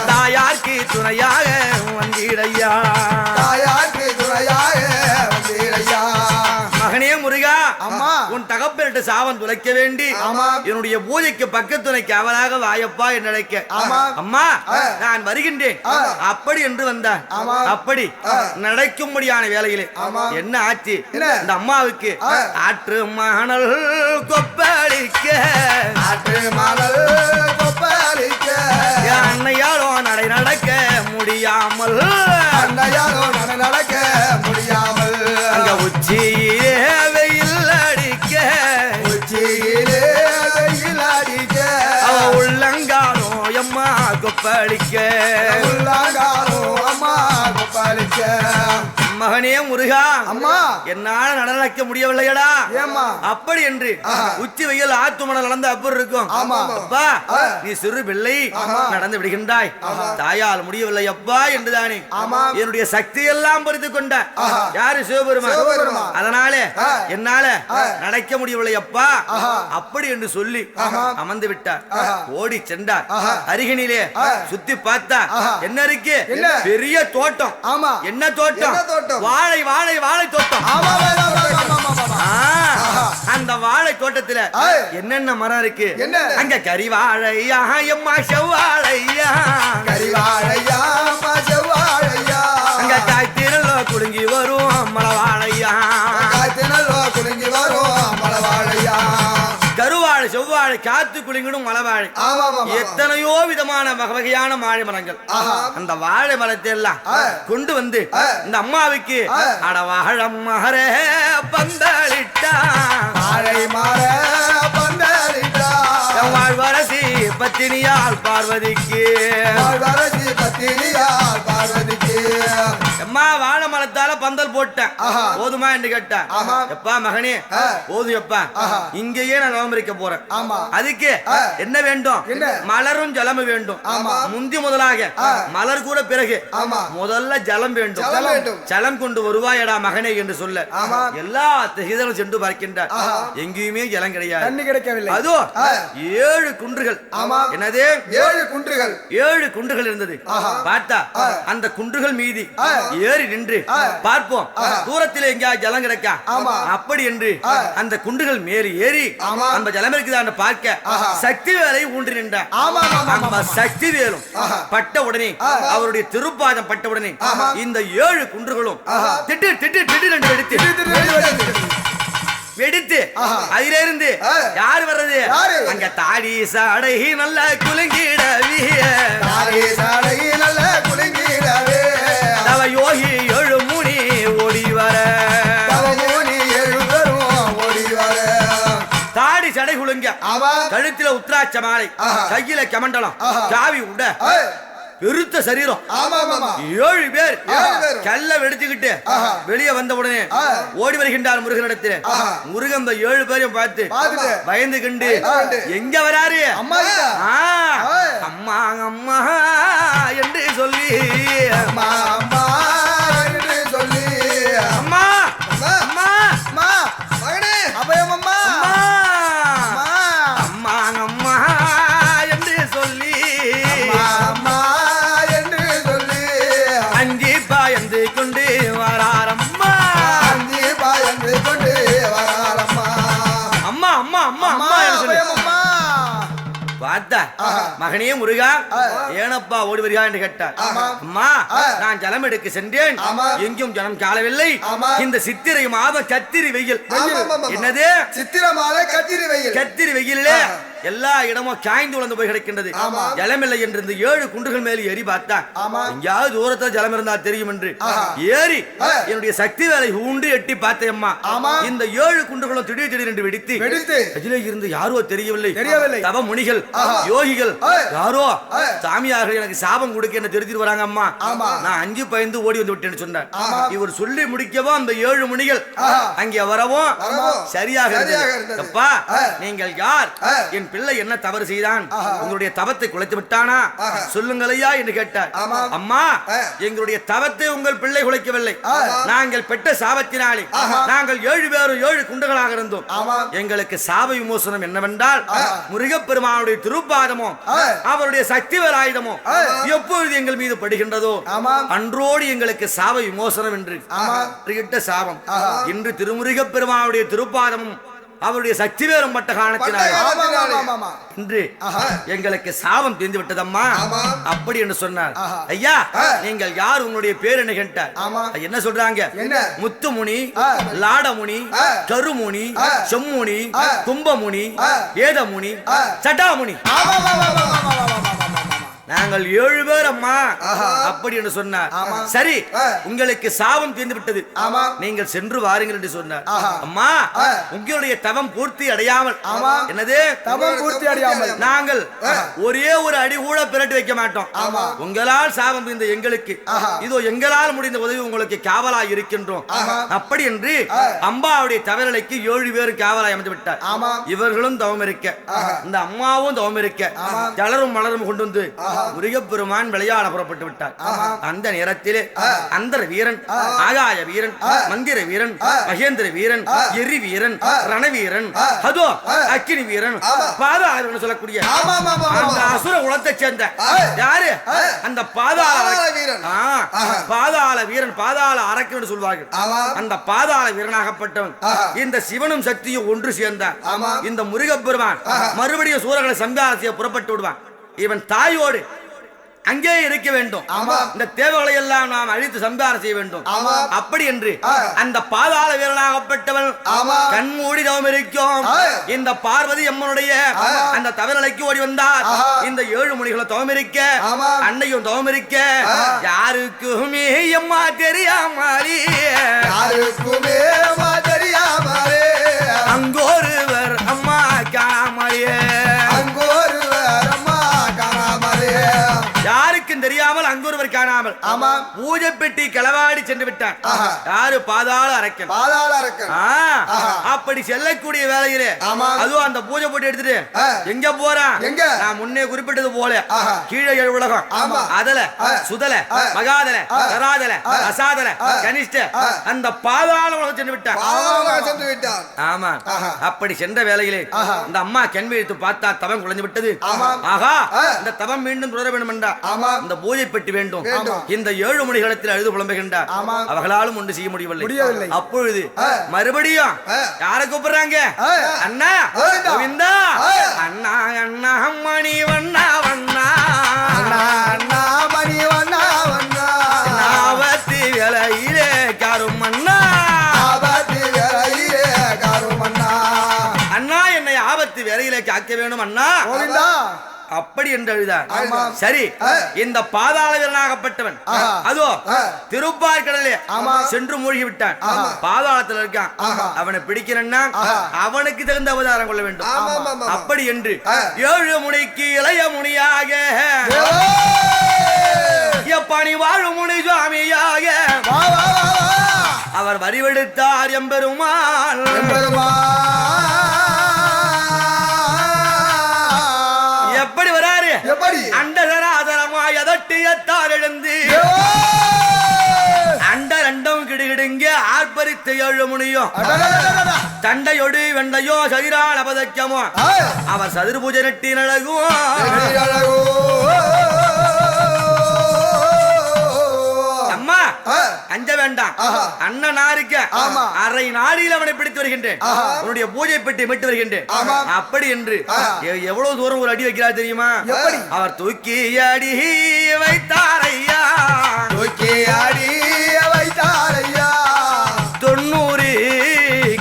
தாயார்க்கு துணையாக வந்திடையா, மகனே முருகா, உன் தகப்பனிட்டு சாவம் துளைக்க வேண்டி என்னுடைய பூஜைக்கு பக்கத்துணைக்கு அவராக வாயப்பா என்று அழைக்க அம்மா நான் வருகின்றேன் அப்படி என்று வந்தார். அப்படி நடக்கும்படியான வேலையிலே என்ன ஆச்சு, இந்த அம்மாவுக்கு ஆற்று மணல் கொப்பளிக்க அன்னையாலோ நடை நடக்க முடியாமல் அங்க உச்சியிலே வெயில் அடிக்க அவ உள்ளங்காலோ அம்மா கொப்பளிக்க மகனே முருகா, அம்மா என்னால நடக்க முடியவில்லையடா, அப்படி என்று உச்சி வெயில் ஆத்து மணல் நடந்த அப்படி இருக்கும். அப்பா நீ சிறு பிள்ளை நடந்து விடுகின்றாய், தாயால் முடியவில்லை அப்பா என்றுதானே என்னுடைய சக்தி எல்லாம் பறித்து கொண்ட யாரு சிவபெருமான், அதனால என்னால நடக்க முடியவில்லை அப்பா அப்படி என்று சொல்லி அமர்ந்து விட்டார். ஓடி சென்றார். அருகினிலே சுத்தி பார்த்தா என்ன இருக்கு, பெரிய தோட்டம். என்ன தோட்டம், வாழை வாழை வாழை தோட்டம். அந்த வாழை தோட்டத்துல என்னென்ன மரம் இருக்கு, அங்க கரிவாழையா எம்மா செவ்வாழையா, அங்க காய்த்திரலோ குடுங்கி வரும் மலவாழையா, கருவாழை செவ்வாழை, காத்து குலுங்கிடும் மலவாழை, எத்தனையோ விதமான வகையான வாழை மரங்கள். அந்த வாழை மரத்தை எல்லாம் கொண்டு வந்து இந்த அம்மாவுக்கு அட வாழம்மாரே பந்தளிட்டா வாழ்வரசி பத்தினியால் பார்வதிக்கு அம்மா வாழை மரத்தால பந்தல் போட்டேன், போதுமா என்று கேட்டேன். எப்பா மகனே போதும் எப்பா, இங்கேயே நான் நவம்பரிக்க போறேன். அதுக்கு என்ன வேண்டும்? மலரும் ஜலம் வேண்டும். முந்தி முதலாக மலர் கூட பிறகு முதல்ல ஜலம் வேண்டும். ஜலம் கொண்டு வருவாயடா மகனே என்று சொல்ல எல்லா திசைகளும் சென்று பார்க்கின்றார். எங்கேயுமே ஜலம் கிடையாது. அதோ 7 குன்றுகள். என்னது? 7 குன்றுகள் இருந்தது. பார்த்தா அந்த குன்றுகள் மீதி ஏறி நின்று பார்ப்போம், தூரத்தில் எங்கேயாவது ஜலம் கிடைக்கா அப்படி என்று அந்த குன்றுகள் மேறி ஏறி அந்த ஜலம் இருக்குதான் பார்க்க சக்தி வேலை ஊன்றி நின்றார். சக்தி வேலும் பட்ட உடனே, அவருடைய திருப்பாதம் பட்ட உடனே இந்த 7 குன்றுகளும் திட்டு திட்டு திட்டு என்று வெடித்து அதிலிருந்து யார் வர்றது? அங்க தாடி சாடை நல்ல குலுங்கிடவே தவ யோகி 7 முனி ஓடி வர, தாடி சடை குலுங்க, கழுத்தில உத்ராட்ச மாலை, கையில கமண்டலம், காவி உட, பெருத்த சரீரம். 7 பேர் கல்ல வெடிச்சுக்கிட்டு வெளியே வந்த உடனே ஓடி வருகின்றார் முருகனிடத்தில். முருகன் இந்த 7 பேரையும் பார்த்து பயந்து கண்டு எங்க வராரு? அம்மா அம்மா என்று சொல்லி அம்மா அம்மா அம்மா மகனே அபயம் அம்மா அம்மா அம்மா என்று சொல்லி அஞ்சி பாயந்து கொண்டு வராரம்மா. அம்மா அம்மா அம்மா அம்மா பார்த்தா மகனே முருகா ஏனப்பா ஓடி வருகா என்று கேட்டார். அம்மா நான் ஜலம் எடுக்க சென்றேன், எங்கும் ஜலம் காணவில்லை. இந்த சித்திரை மாதம் கத்திரி வெயில். என்னது? சித்திரை மாதம் கத்திரி வெயில். கத்திரி வெயிலே எல்லா இடமும் காய்ந்து உழந்து போய் கிடக்கின்றது. ஜலம் இல்லை என்று இந்த 7 குன்றுகள் மேலே ஏறி பார்த்தா எங்கேயாவது தூரத்தில் ஜலம் இருந்தா தெரியும் என்று ஏறி என்னுடைய சக்தி வேலை ஊண்டு எட்டி பார்த்தேன். அம்மா இந்த 7 குன்றுகளும் திடீர் திடீர் என்று வெடித்து அதிலே இருந்து யாரோ தெரியவில்லை தவ முனிகள் யோகிகள் யாரோ சாமியார்கள் எனக்கு சாபம் கொடுக்க என்ன தெரிஞ்சிட்டு வராங்க. அம்மா நான் 5 பயந்து ஓடி வந்து விட்டேன்னு சொன்னார். இவர் சொல்லி முடிக்கவும் அந்த 7 முனிகள் அங்கே வரவும் சரியாக இருந்தது. அப்பா நீங்கள் யார்? என் பிள்ளை என்ன தவறு செய்தான்? உங்களுடைய தவத்தை குலைத்து விட்டானா? சொல்லுங்களையா என்று கேட்டார். அம்மா எங்களுடைய தவத்தை உங்கள் பிள்ளை குலைக்கவில்லை. நாங்கள் பெற்ற சாபத்தினாலே நாங்கள் 7 பேரும் 7 குண்டுகளாக இருந்தோம். எங்களுக்கு சாப விமோசனம் என்னவென்றால் முருகப்பெருமானுடைய திருப்பாதமோ அவருடைய சக்தி ஆயுதமோ எப்பொழுது எங்கள் மீது படுகின்றதோ அன்றோடு எங்களுக்கு சாப விமோசனம் என்று சாபம். இன்று திருமுருகப்பெருமானுடைய திருப்பாதமும் அவருடைய சக்தி வேறும் பட்ட காரணத்தினால் இன்று எங்களுக்கு சாபம் தெரிந்து விட்டதம்மா அப்படி என்று சொன்னார். ஐயா நீங்கள் யார்? உங்களுடைய பேர் என்ன கேட்டார். என்ன சொல்றாங்க? முத்துமுனி, லாடமுனி, கருமுனி, செம்முனி, கும்பமுனி, வேதமுனி, சட்டாமுனி. நாங்கள் 7 பேர் அம்மா அப்படி என்று சொன்னார். சரி உங்களுக்கு சாபம் தீர்ந்து விட்டது, நீங்கள் சென்று வாருங்கள் என்று சொன்னார். அம்மா உங்களுடைய தவம் பூர்த்தி அடையாமல், என்னது தவம் பூர்த்தி அடையாமல் நாங்கள் ஒரே ஒரு அடி கூட பிரட்டி வைக்க மாட்டோம். உங்களால் சாபம் தீர்ந்த எங்களுக்கு இதோ எங்களால் முடிந்த உதவி உங்களுக்கு காவலாய் இருக்கின்றோம் அப்படி என்று அம்பாவுடைய தவறலைக்கு 7 பேரும் காவலாய் அமைந்து விட்டார். இவர்களும் தவம் இருக்க, இந்த அம்மாவும் தவம் இருக்க, ஜலரும் மலரும் கொண்டு வந்து முருகப்பெருமான் விளையாட புறப்பட்டு விட்டார். அந்த நேரத்திலே அந்தர வீரன், ஆகாய வீரன், மந்திர வீரன், மகேந்திர வீரன், எரி வீரன், ரணவீரன், அதோ அக்கினி வீரன், பாதாள சொல்லக்கூடிய அந்த அசுர குலத்தை சேர்ந்த யாரு? அந்த பாதாள வீரன், பாதாள வீரன், பாதாள அரக்கன் சொல்வார்கள். அந்த பாதாள வீரனாகப்பட்டவன் இந்த சிவனும் சக்தியும் ஒன்று சேர்ந்தார். இந்த முருகப்பெருமான் மறுபடியும் சூரர்களை சம்ஹாரம் செய்ய புறப்பட்டு விடுவான். இவன் தாயோடு அங்கே இருக்க வேண்டும். இந்த தேவைகளை எல்லாம் நாம் அழித்து சம்பாரம் செய்ய வேண்டும். அப்படி என்று அந்த பாதாள வீரனாகப்பட்டவன் கண்மூடி தவம் இருக்கும். இந்த பார்வதி அம்மனுடைய அந்த தவநிலைக்கு ஓடி வந்தார். இந்த 7 மணிகளை தவம் இருக்க, அன்னையும் தவம் இருக்க, யாருக்குமே அம்மா தெரியாமலே, யாருக்குமே தெரியாமலே, அங்கொருவர் அம்மா காணாமலே, அங்கொருவர் அம்மா காணாமலே, யாருக்கும் தெரியாமல் அங்கொருவர் காணாமல். பூஜை பெட்டி களவாடி சென்று விட்டான். யாரு? பாதாள அரக்கன். பாதாள அரக்கன். அப்படி செல்லக்கூடிய வேலையிலே அதுவும் அந்த பூஜை போட்டு எடுத்துட்டு எங்க போறான்? நான் முன்னே குறிப்பிட்டது போல கீழே 7 உலகம், அதல சுதல மகாதல கராதல அசாதல கனிஷ்ட அந்த பாதாள உலகம் சென்று விட்டான். ஆமா. அப்படி சென்ற வேலையிலே இந்த அம்மா கண் விழித்து பார்த்தா தவம் குறைந்து விட்டது. ஆகா, இந்த தவம் மீண்டும் தொடர வேண்டும் என்றார். இந்த பூஜை பெட்டி வேண்டும். இந்த 7 மணிகளத்தில் அழுது புலம்புகின்றார். அவர்களாலும் ஒன்று செய்ய முடியவில்லை. அப்பொழுது மறுபடியும் யாரை கூப்பிடுறாங்க? அண்ணா கோவிந்தா, அண்ணா அண்ணா மணி வண்ணா வண்ணா, அண்ணா மணி வண்ணா வண்ணா, ஆபத்து வேலையிலே காரும் அண்ணா, ஆபத்து வேலையிலே காரும் அண்ணா, அண்ணா என்னை ஆபத்து வேலையிலே காக்க வேண்டும் அண்ணா கோவிந்தா. அப்படி என்று எழுதார். சரி, இந்த பாதாள வீரனாகப்பட்டவன் அதோ திருப்பார்கடலே சென்று மூழ்கி விட்டான். பாதாளத்தில் இருக்கான். அவனை பிடிக்கிறன்னா அவனுக்கு தகுந்த அவதாரம் கொள்ள வேண்டும். அப்படி என்று 7 முனிக்கு இளைய முனியாக, எப்பணி வாழும் முனி சுவாமியாக அவர் வரிவெடுத்தார் எம்பெருமான். எப்படி வராரு? அண்டசராதரமாய் அதட்டியத்தார் எழுந்து அண்ட ரெண்டும் கிடுகிடுங்க ஆர்ப்பரித்து 7 முனியும் தண்டையொடு வெண்டையோ சதிரான பதக்கமோ அவர் சதுர் பூஜை நட்டி அழகும். அம்மா அஞ்ச வேண்டாம், அண்ணனா இருக்க அரை நாடியில் அவனை பிடித்து வருகின்றேன், உன்னுடைய பூஜை பெட்டி விட்டு வருகின்றேன். அப்படி என்று எவ்வளவு தூரம் ஒரு அடி வைக்கிறார் தெரியுமா? அவர் தூக்கி அடி வைத்தாரையா, தூக்கி அடி வைத்தாரையா, 90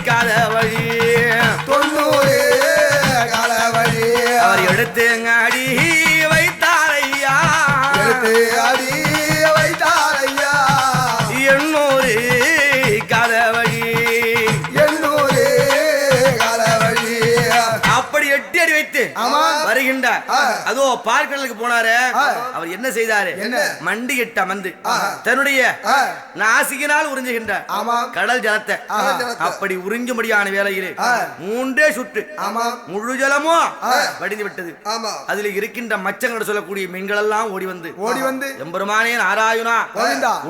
கதவழி, 90 கதவழி, அவர் எடுத்து அடி வைத்தாரையா, எடுத்து அடி வைத்தாரையா, 800 கதவழி, 800 கதவழி. அப்படி 8 அடி வைத்து வருகின்றார். அதோ பார்க்கடலுக்கு போனாரு. அவர் என்ன செய்தாரு? மண்டி எட்ட அமர்ந்து தன்னுடைய நாசிகினால் உறிஞ்சுகின்றார் கடல் ஜலத்தை. அப்படி உறிஞ்சும்படியான வேலையிலே 3 சுற்று முழு ஜலமோ வடிந்து விட்டது. அதில் இருக்கின்ற மச்சங்கள் சொல்லக்கூடிய மீன்கள் எல்லாம் ஓடி வந்து எம்பெருமானே நாராயணா,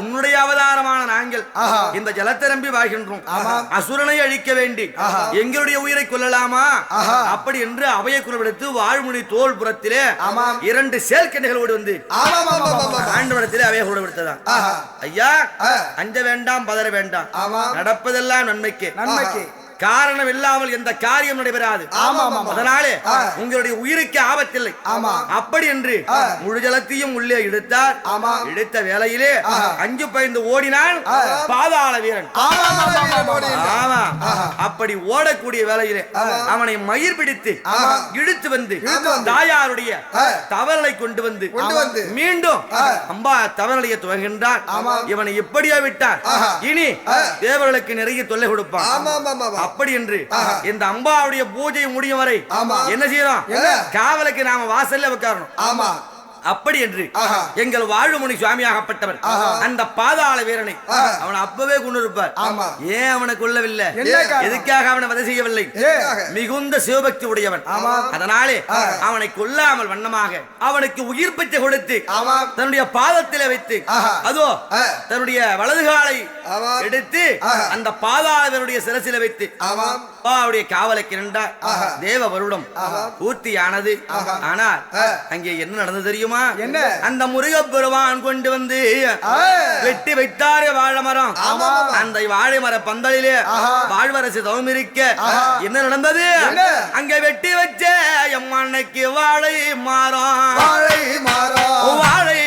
உன்னுடைய அவதாரமான நாங்கள் இந்த ஜலத்தை நம்பி வாழ்கின்றோம், அசுரனை அழிக்க வேண்டி எங்களுடைய உயிரை கொள்ளலாமா? அப்படி என்று அவையை குரவெடுத்து வாழ்முனி தோல் புறத்திலே 2 சேல்கண்டைகள் ஓடி வந்து ஆண்டவனத்திலே அவையை குரவெடுத்ததான். ஐயா, அஞ்ச வேண்டாம், பதற வேண்டாம், நடப்பதெல்லாம் நன்மைக்கு. காரணம் இல்லாமல் எந்த காரியம் நடைபெறாது. அதனாலே உங்களுடைய உயிருக்கு ஆபத்தில்லை. அப்படி என்று முழு ஜலத்தையும் உள்ளே இழுத்தார். இழுத்த வேளையிலே 5 பயந்து ஓடினான் பாதாள வீரன். அப்படி ஓடக்கூடிய வேளையிலே அவனை மயிர் பிடித்து இழுத்து வந்து தாயாருடைய தவறலை கொண்டு வந்து மீண்டும் அம்பா தவறலையை துவங்குகின்றார். இவனை எப்படியோ விட்டார், இனி தேவர்களுக்கு நிறைய தொல்லை கொடுப்பான். அப்படி என்று இந்த அம்பாவுடைய பூஜை முடியும் வரை என்ன செய்யறோம்? காவலுக்கு நாம வாசல்ல உட்காரணும். அப்படி என்று எங்கள் வாழ்முனி சுவாமியாகப்பட்டவர் அந்த பாதாள வீரனை அவனை அப்பவே கொண்டிருப்பார். ஏன் அவனை கொல்லவில்லை? எதுக்காக அவனை வதை செய்யவில்லை? மிகுந்த சிவபக்தி உடையவன். அதனாலே அவனை கொல்லாமல் வண்ணமாக அவனுக்கு உயிர் பெற்று கொடுத்து தன்னுடைய பாதத்திலே வைத்து அதோ தன்னுடைய வலது காலை எடுத்து அந்த பாதாள வீரனுடைய சிரசில வைத்து அப்பாவுடைய காவலுக்கு நின்றார். தேவ வருடம் பூர்த்தியானது. ஆனால் அங்கே என்ன நடந்தது தெரியுமா? அந்த முருகப்பெருமான் கொண்டு வந்து வெட்டி வைத்தாரே வாழை மரம். அந்த வாழை மர பந்தலிலே வாழ்வரசு தவம் இருக்க என்ன நடந்தது? அங்க வெட்டி வச்ச எம்மன்னைக்கு வாழை மரம், வாழை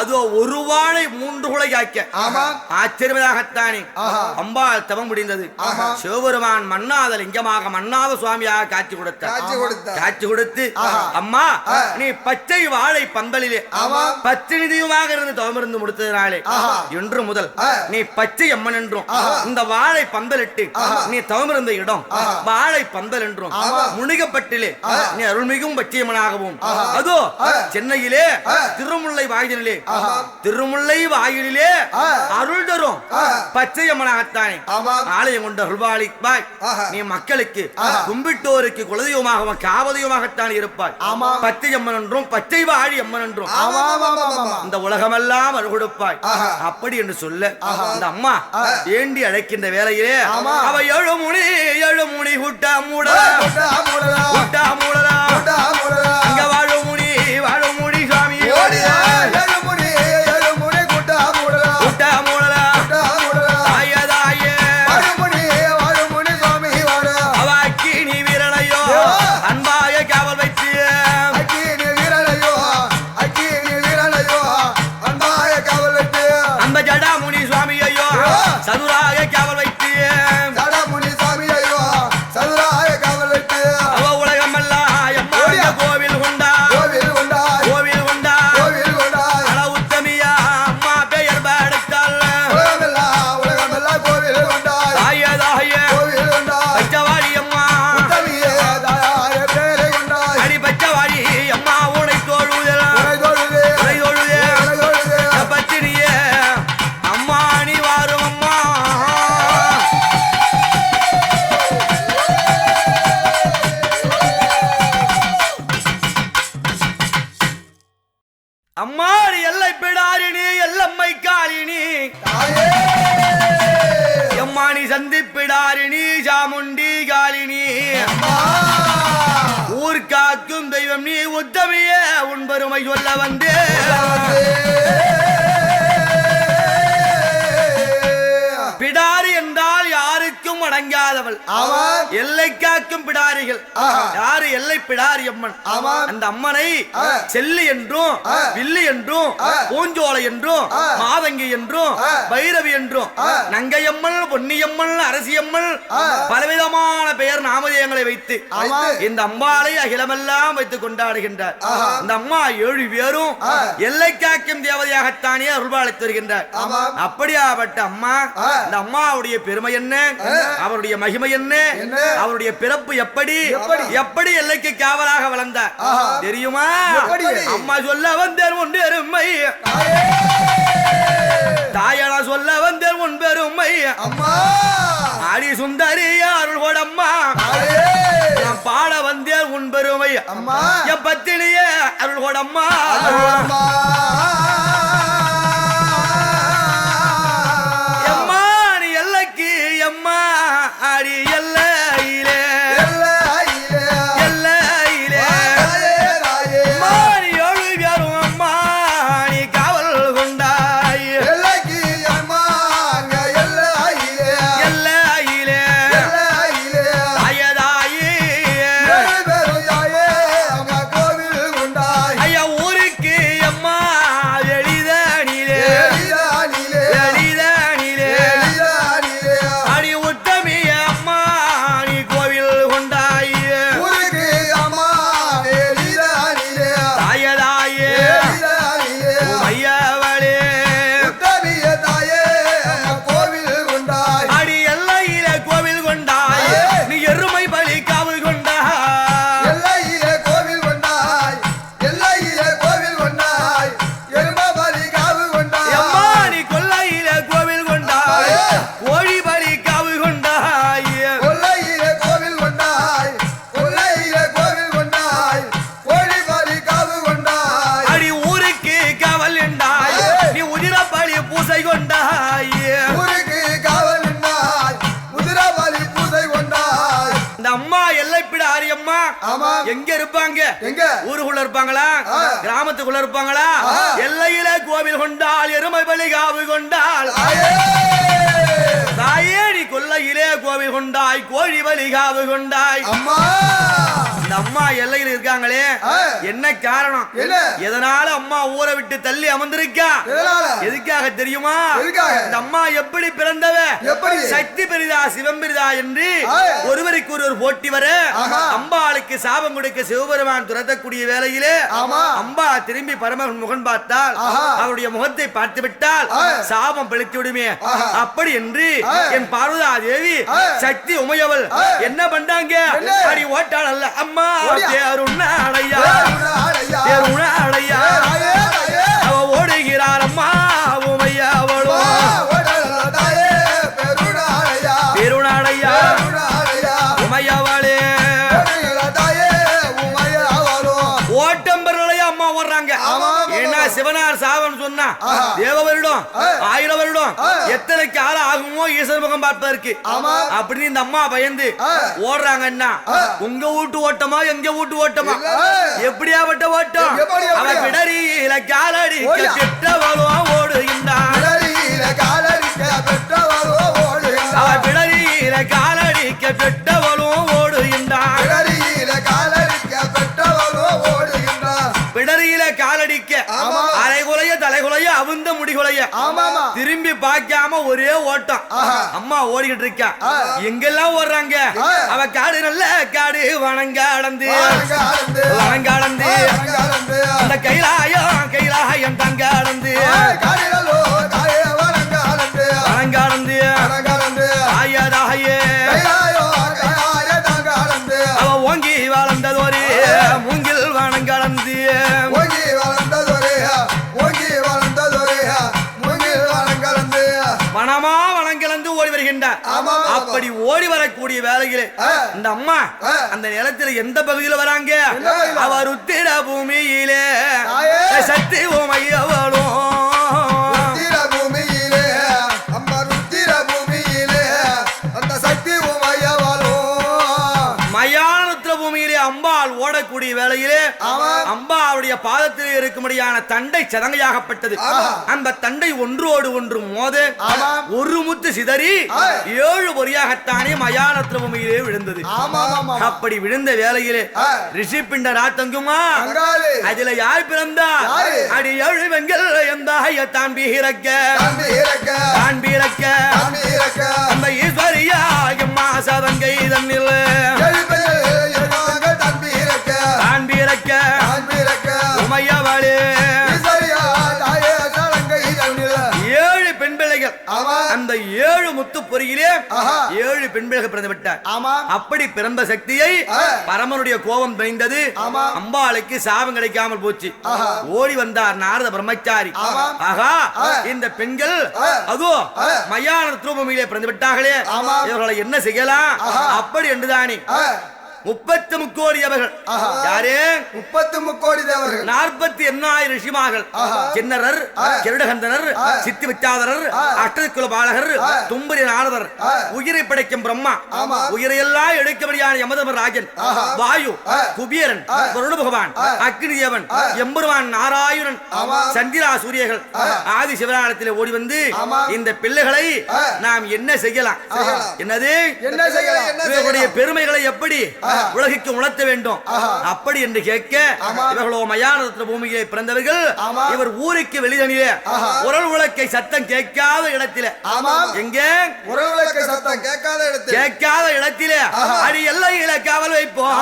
அது ஒரு வாழை 3 குலை காய்க்க ஆச்சரியமாகத்தானே அம்பாள் தவம் முடிந்தது. சிவபெருமான் மன்னாத லிங்கமாக மன்னாத சுவாமியாக காட்சி கொடுத்து அம்மா நீ பச்சை வாழை பந்தலிலே பச்சை இருந்து தவமிருந்து முடித்ததினாலே இன்று முதல் நீ பச்சை அம்மன் என்றும் இந்த வாழை பந்தலிட்டு நீ தவமிருந்த இடம் வாழை பந்தல் என்றும் முனிகப்பட்டிலே நீ அருள்மிகும் பச்சையம்மனாகவும் அதோ சென்னையிலே திருமுல்லை வாயிலே அருள் தரும் பச்சையம்மனாகத்தானே ஆலயம் கொண்ட அருள்வாளிப்பாய். நீ மக்களுக்கு கும்பிட்டோருக்கு குலதெய்வமாகவும் காவதெய்வமாகத்தான் இருப்பாய். பச்சையம்மன் என்றும் பச்சை வாழி அம்மன் என்றும் இந்த உலகமெல்லாம் அருள் கொடுப்பாய். அப்படி என்று சொல்ல இந்த அம்மா ஏண்டி அழைக்கின்ற வேளையிலே அவ ஏழு முனி குட்டா மூடலா அங்க வாழும் முனி சாமி குட்டா மூடலா அவ அக்கினி வீரனையோ அன்பாய காவல் வைத்து அந்த ஜடா முனி சுவாமியையோ சதுராய காவல் வைத்து அம்மாடி எல்லை பிடாரினி எல்லம்மை காலினி எம்மானி சந்திப்பிடாரினி சாமுண்டி காலினி ஊர் காக்கும் தெய்வம் நீ உத்தமிய உன் பெருமை சொல்ல வந்தே பிடாரி என்றால் யாருக்கும் அடங்காதவள் எல்லை காக்கும் பிடாரிகள் யாரு எல்லை பிடாரி அம்மன் அந்த அம்மனை செல்லி என்றும் வில்லி என்றும் பூஞ்சோலை என்றும் மாதங்கி என்றும் பைரவி என்றும் நங்கையம்மன் பொன்னியம்மன் அரசியம்மன் பலவிதமான பெயர் நாமதேயங்களை வைத்து இந்த அம்பாளை அகிலமெல்லாம் வைத்து கொண்டாடுகின்றார். இந்த அம்மா 7 பேரும் எல்லை காக்கும் தேவதையாகத்தானே அருள்பாலித்து வருகின்றார். அப்படியாப்பட்ட அம்மா இந்த அம்மாவுடைய பெருமை என்ன, அவருடைய மகிமை என்ன, அவருடைய பிறப்பு எப்படி எல்லைக்கு காவலாக வளர்ந்தார் தெரியுமா? அம்மா சொல்ல வந்தேன் உன் பெருமை தாயனா சொல்ல வந்தேன் உன் பெருமை ஆடி சுந்தரி அருள் கொடம்மா நான் பாட வந்தேன் உன் பெருமை என் பத்தினியே அருள் கொடம்மா ஆடி எல்லையிலே மாறி ஒழுகரும் அம்மா நீ காவல் கொண்டாய் எல்லையிலே தாயதாயே ஐயா ஊருக்கு அம்மா எளிதானிலே அடி உத்தமிய எங்க இருப்பாங்க? ஊருக்குள்ள இருப்பாங்களா, கிராமத்துக்குள்ள இருப்பாங்களா? எல்லையில கோவில் கொண்டாள், எருமை பலி காவு கொண்டாள். தாயே நீ கொல்லையிலே கோவில் கொண்டாய், கோழி பலி காவு கொண்டாய். இந்த அம்மா எல்லையில் இருக்காங்களே என்ன காரணம்? எதனால அம்மா ஊரை விட்டு தள்ளி அமர்ந்திருக்கா? எதுக்காக தெரியுமா? இந்த அம்மா எப்படி பிறந்தவ? சக்தி பெரிதா சிவம் பெரிதா என்று ஒருவருக்கு ஒருவர் போட்டி வர அம்பாளுக்கு சாபம் கொடுக்க சிவபெருமான் துரத்தக்கூடிய வேளையிலே அம்பா திரும்பி பரமன் முகன் பார்த்தால் அவருடைய முகத்தை பார்த்து விட்டால் சாபம் பிழைத்து விடுமே. அப்படி என்று என் பார்வதா தேவி சக்தி உமையவள் என்ன பண்றாங்க? அடி ஓட்டாள் அல்ல அம்மா தேருண்ணாளையா தேருண்ணாளையா அவ ஓடுகிறார் அம்மா உமையவளோ பெருநாளையா உமையவளே ஓட்டம் பெறலையா அம்மா ஓடுறாங்க. ஏன்னா சிவனார் சாவன் சொன்னா தேவ வருடம் 1000 வருடம் எத்தனை காலம் ஆகுமோ ஈஸ்வர முகம் பார்ப்பதற்கு அப்படின்னு இந்த அம்மா பயந்து ஓடுறாங்கன்னா உங்க வீட்டு ஓட்டமா எங்க வீட்டு ஓட்டமா? எப்படியாப்பட்ட ஓட்டம்? அவ பிடரியில காலடிக்க பெற்றவளும் ஓடுகின்றான். அவ பிடரியில காலடிக்க பெற்றவளும் ஓடுகின்றான். பிடரியில காலடிக்க அரைகுலைய தலைகுலைய அவுந்த முடிகுலைய திரும்பி பார்க்காம ஒரே ஓட்டம் அம்மா ஓடிக்கிட்டு இருக்கா. எங்கெல்லாம் ஓடுறாங்க? அவ காடு நல்ல காடு வணங்காடந்து வணங்காடந்து அந்த கைலாயம் தங்காடந்து வணங்காடந்து ஆயதாயே அவ ஓங்கி வளர்ந்ததொரு மூங்கில் வணங்காடந்து வனமா வனங்கிழந்து ஓடி வருகின்றார். அப்படி ஓடி வரக்கூடிய வேலையிலே இந்த அம்மா அந்த நிலத்தில் எந்த பகுதியில் வராங்க? அவர் உத்திர பூமியிலே சக்தி உமையவளும் அம்பாள் ஓடக்கூடிய வேளையிலே அம்பாளுடைய பாதத்தில் இருக்கும்படியான தண்டை சதங்கையாகப்பட்டது. அந்த தண்டை ஒன்றோடு ஒன்று மோத ஒரு முத்து சிதறி 7 பொறியாகத்தானே மயானத்திர பூமியிலே விழுந்தது. அப்படி விழுந்த வேளையிலே ரிஷி பிண்ட ராத்தங்குமா அதுல யார் பிறந்தா? அடி 7 வெங்கல் எந்தாய தான் பீரக்க அந்த ஈஸ்வரியா எம்மா சதங்கை தன்னில் உமையவளே 7 பெண் பிள்ளைகள். அந்த 7 முத்து பொறியிலே 7 பெண் பிள்ளைகள் பிறந்து விட்டார். அப்படி பிறந்த சக்தியை பரமனுடைய கோபம் தெரிந்தது. அம்பாளுக்கு சாபம் கிடைக்காமல் போச்சு. ஓடி வந்தார் நாரத பிரம்மச்சாரி. ஆகா இந்த பெண்கள் அதோ மயான ரூபமிலே பிறந்து விட்டார்களே, இவர்களை என்ன செய்யலாம்? அப்படி என்றுதானே 30 கோடி தேவர்கள். யாரே 30 கோடி தேவர்கள்? 48,000 ரிஷிமார்கள். கிண்ணரர், கருடகந்தனர், சித்தி விச்சாதரர், அஷ்டகுல பாலகர், தும்பரி நாரதர், உயிரை படைக்கும் பிரம்மா, உயிரையெல்லாம் எடுக்கபடியான யமதர்மராஜன், வாயு, குபேரன், வருண பகவான், அக்னி தேவன், எம்பெருமான் நாராயணன், சந்திரா சூரியர்கள் ஆதி சிவராலயத்தில் ஓடி வந்து இந்த பிள்ளைகளை நாம் என்ன செய்யலாம்? என்னது என்ன செய்யலாம்? இவர்களுடைய பெருமைகளை எப்படி உலகிற்கு உணர்த்த வேண்டும் அப்படி என்று கேட்க இவர்களோ மயான பூமியை பிறந்தவர்கள். இவர் ஊருக்கு வெளிதனிலே உரல் உலக்கை சத்தம் கேட்காத இடத்திலே எங்கே உரல் உலக்கை சத்தம் கேட்காத இடத்திலே அடி எல்லையில காவல் வைப்போம்.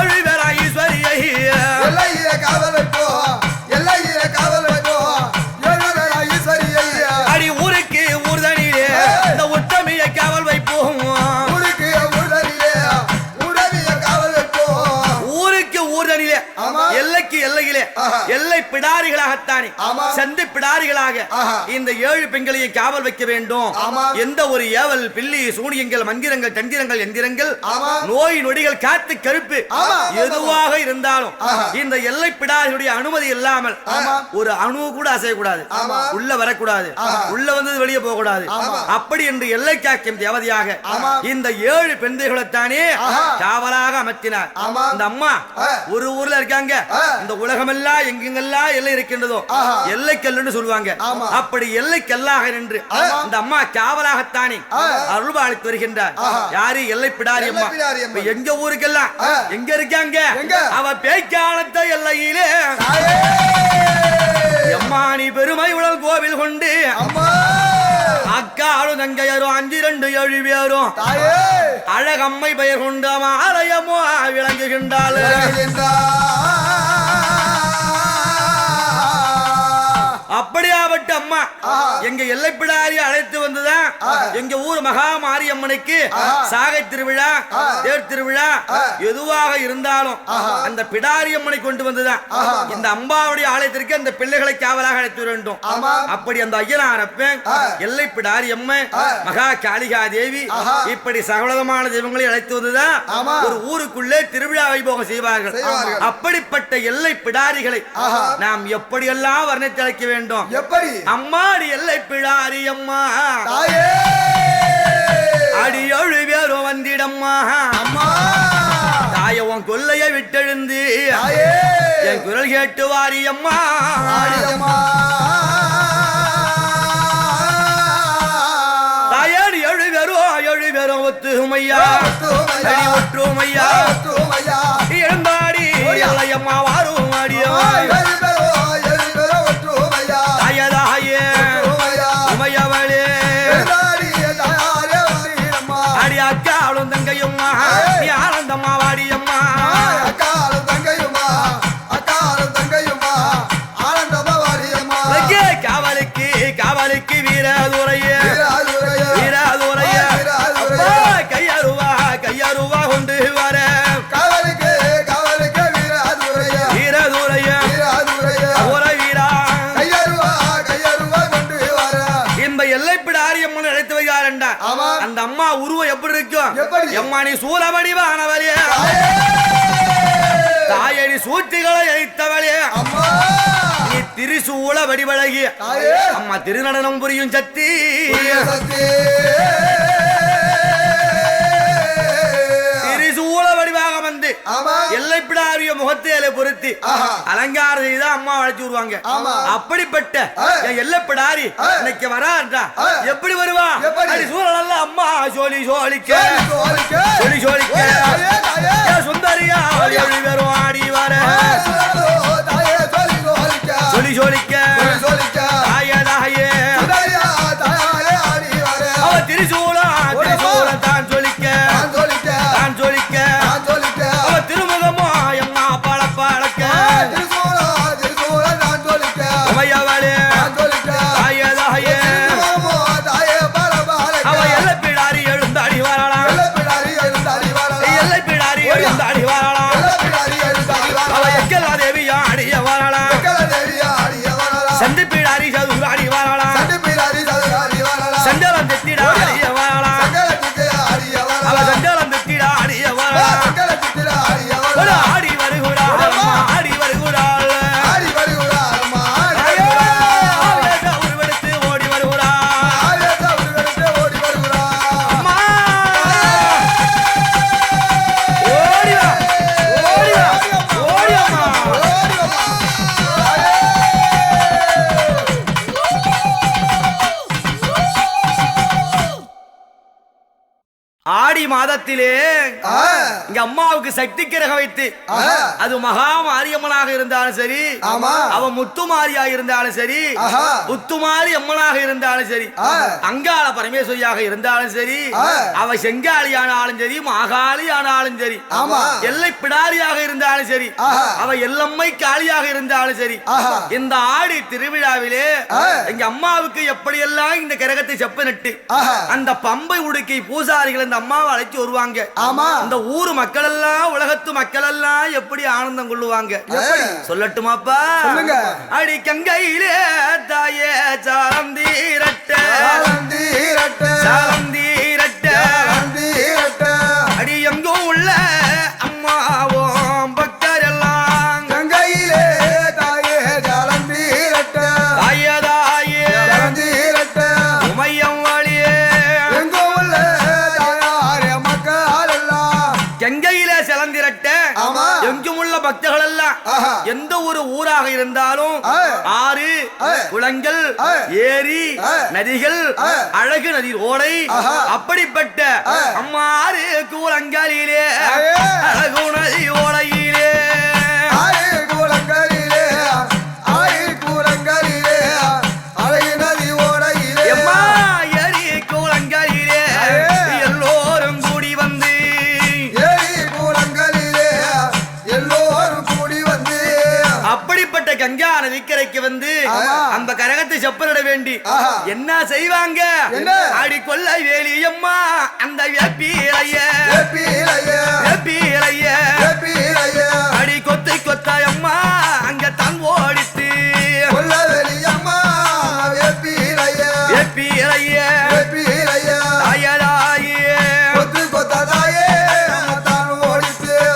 7 பேரா ஈஸ்வரியை எல்லையில காவல் வைப்போம். அடி ஊருக்கு ஊர்தனிலே இந்த உத்தமியை காவல் வைப்போம். எல்லைக்கு எல்லையிலே எல்லை பிடாரிகளாகத்தானே சந்தி பிடாரிகளாக இந்த 7 பெண்களையும் காவல் வைக்க வேண்டும். எந்த ஒரு ஏவல் பில்லி சூனியங்கள் மந்திரங்கள் தந்திரங்கள் எந்திரங்கள் நோய் நொடிகள் காத்து கருப்பு எதுவாக இருந்தாலும் இந்த எல்லை பிடாரிகளுடைய அனுமதி இல்லாமல் ஒரு அணு கூட அசையக்கூடாது, உள்ள வரக்கூடாது, உள்ள வந்து வெளியே போக கூடாது. அப்படி என்று எல்லை காக்கும் தேவதையாக இந்த 7 பெண்களைத்தானே காவலாக அமர்த்தினார். இந்த அம்மா ஒரு ஊர்ல இருக்காங்க. இந்த உலகமெல்லாம் எங்கெங்கெல்லாம் எல்லை இருக்கின்றதோ எல்லை கல்லுன்னு சொல்லுவாங்க. அப்படி எல்லை கல்லாக நின்று இந்த அம்மா காவலாகத்தானே அருள் அளித்து வருகின்றார். யாரு? எல்லை பிடாரி அம்மா. எங்க ஊருக்கெல்லாம் எங்க இருக்காங்க? அவ பேய்க்காலத்த எல்லையிலே எம்மானி பெருமை உடல் கோவில் கொண்டு அக்காலும் தங்கையரும் 5 2 7 பேரும் அழகம்மை பெயர் கொண்டு ஆலயமோ விளங்குகின்றாள். அப்படியாவட்ட அம்மா எங்க எல்லைப்பிடாரி அழைத்து வந்துதான் எங்க ஊர் மகா மாரியம்மனுக்கு சாகை திருவிழா, தேர் திருவிழா எதுவாக இருந்தாலும் அந்த பிடாரி அம்மனை கொண்டு வந்துதான் இந்த அம்பாவுடைய ஆலயத்திற்கு அந்த பிள்ளைகளை காவலாக அழைத்து வேண்டும். அப்படி அந்த ஐயனாரப்பன், எல்லை பிடாரி அம்மன், மகா காளிகா தேவி இப்படி சகலமான தெய்வங்களை அழைத்து வந்துதான் ஒரு ஊருக்குள்ளே திருவிழா வைபோகம் செய்வார்கள். அப்படிப்பட்ட எல்லை பிடாரிகளை நாம் எப்படியெல்லாம் வர்ணித்து அழைக்க வேண்டும்? எப்படி? அம்மாடி எல்லை பிடாரி அம்மா அடி 7 பேரும் வந்திடம்மா தாய உன் கொல்லையை விட்டெழுந்து என் குரல் கேட்டு வாரி அம்மா தாயாடி 7 பேரும் ஒத்துமையா ஒற்றுமையா இருந்தாடி அம்மா வாரும் அடியா அடி அக்காலும் தங்கையும்மா நீ ஆனந்தம்மா வாடியம்மா காவலுக்கு காவலுக்கு வீரதுரைய வீரதுரைய கையருவா கையருவா கொண்டு வர காவலுக்கு காவலுக்கு வீரதுரைய வீரதுரைய உரை வீரா கையருவா கையருவா கொண்டு வர இந்த எல்லைப்பிடாரி அம்மன் அழைத்து வைக்கிறாரண்டா. அந்த அம்மா உருவம் எப்படி இருக்கும்? அம்மா நீ சூழவடிவானவளே, தாயடி சூழ்ச்சிகளை அழித்தவளே, நீ திரிசூல வடிவழகி அம்மா திருநடனம் புரியும் சக்தி. திரிசூல வடிவாக வந்து எல்லைப்பிடாரிய முகத்தையில பொருத்தி அலங்காரம் செய்தா அம்மா அழைச்சு வருவாங்க. அப்படிப்பட்ட எல்லைப்பிடாரி இன்னைக்கு வராண்டா. எப்படி வருவா? சூழல் அம்மா சோழி சோழிக்க சோழி சோழிக்க சுந்தரியா வரும் ஆடி வர சோழி சோழிக்க தாயே அவ திரிசூலா திரிசூல தான் சொல்லிக்க தான் சொல்லிக்க அவ திருமுகமோ எம்மா பழ பழக்க உமையவளே தாயே தாயே அவ எல்லை பிடாரி எழுந்தாடி வரலாம் எல்லை பிடாரி எழுந்தாடி வரலாம் அவ எக்கலா தேவி ஆடிய வரலாம் சந்தி பிடாரி சதுராடி வரலாம் சண்டலம் தெத்திடா ஆடிய வரலாம் அவ சண்டலம் தெத்திடா ஆடிய வரலாம் ஆடி வருகுடா ஆடி வருகுடா உருவெடுத்து ஓடி வருகுடா ஓடிவா ஓடிவா ஓடியம்மா ஆடி மாதத்திலே இங்க அம்மாவுக்கு சக்தி கிரக வைத்து அது மகா மாரியம்மனாக இருந்தாலும் சரி, அவ முத்துமாரியா இருந்தாலும் சரி, முத்துமாரி அம்மனாக இருந்தாலும் சரி, அங்காள பரமேஸ்வரியாக இருந்தாலும் சரி, அவ செங்காளியானாலும் சரி, மாகாளி ஆனாலும் சரி, எல்லை பிடாரியாக இருந்தாலும் சரி, அவ எல்லம்மை காளியாக இருந்தாலும் சரி, இந்த ஆடி திருவிழாவிலே எங்க அம்மாவுக்கு எப்படியெல்லாம் இந்த கிரகத்தை செப்ப நட்டு அந்த பம்பை உடுக்கை பூசாரிகள் அம்மாவை அழைச்சு வருவாங்க. அந்த ஊர் மக்கள் எல்லாம் உலகத்து மக்கள் எல்லாம் எப்படி ஆனந்தம் கொள்ளுவாங்க சொல்லட்டுமாப்பா? அடி கங்கையிலே தாயே சாலந்தீரட்ட சாலந்தீரட்ட அடி எங்கோ உள்ள அம்மாவும் பக்தர் எல்லாம் கங்கையிலே தாயே சாலந்தீரட்ட தாயே தாயே சாலந்தீரட்ட உமையம் வழியே எங்கோ உள்ள கங்கையிலே செலந்திரட்ட எங்கும் உள்ள பக்தர்கள் எல்லாம் எந்த ஒரு ஊராக இருந்தாலும் ஆறு குளங்கள் ஏரி நதிகள் அழகு நதி ஓடை அப்படிப்பட்ட அம்மாறு கூலங்களிலே அழகு நதி ஓடையிலே கங்கா நதிக்கரைக்கு வந்து அந்த கரகத்தை செப்பனிட வேண்டி என்ன செய்வாங்க? ஆடி கொல்ல வேலியம்மா அந்த வேப்பிலைய அடி கொத்தை கொத்தாயம்மா அங்க தான் ஓடித்து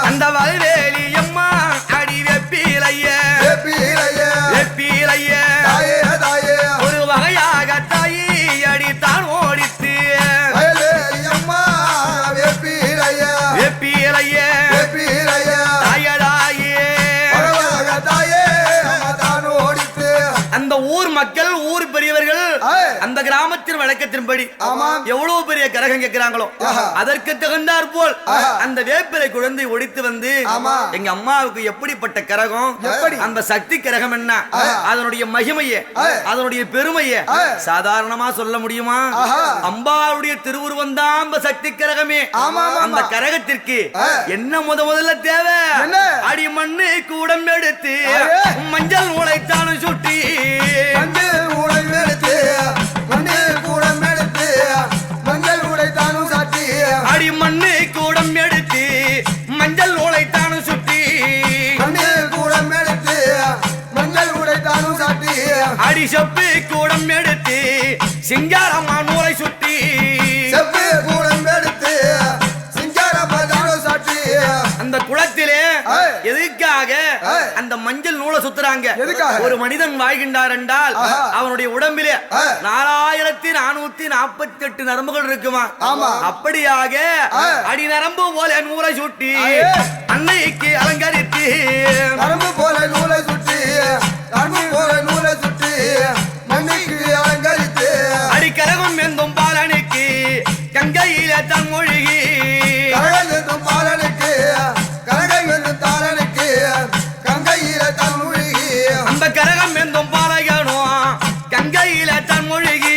அந்த வல்வேலியம்மா அடி வேப்பிலைய ஒரு வகையாக தாயி அடித்தான் ஓடித்து அந்த ஊர் மக்கள் ஊர் பெரியவர்கள் அந்த கிராமத்தின் வழக்கத்தின்படி எவ்வளவு பெரிய கரகம் கேட்கிறாங்களோ அதற்கு தகுந்தாற் போல் அந்த வேப்பிலை குழந்தை ஒடித்து வந்து எங்க அம்மாவுக்கு எப்படிப்பட்ட கரகம் அந்த சக்தி கரகம் என்ன அதனுடைய மகிமையை அதனுடைய பெருமையை சாதாரணமா சொல்ல முடியுமா? அம்பாவுடைய திருவுருவம் தான் சக்தி கரகமே. அந்த கரகத்திற்கு என்ன முதல்ல தேவை? அடி மண்ணு கூடம் எடுத்து மஞ்சள் உழைத்தாலும் சுட்டி அடி மண்ணு கூடம் எடுத்து மஞ்சள் உழைத்தானும் சுட்டி அடி செப்பு கூடம் எடுத்து சிங்காரம்மா நூலை சுட்டி அந்த குளத்திலே எதுக்காக அந்த மஞ்சள் நூலை சுத்துறாங்க? ஒரு மனிதன் வாழ்கின்றார் என்றால் அவனுடைய உடம்பிலே 4448 நரம்புகள் இருக்குமா? அப்படியாக அடி நரம்பு போல நூலை சுட்டி அன்னைக்கு அலங்கரித்து நரம்பு போல நூலை சுட்டி அடி கரகம் எந்தும் பாலனுக்கு கங்கையில தன் மொழிகி அந்த கரகம் எந்தும் பாலகனோ கங்கையில தன் மொழிகி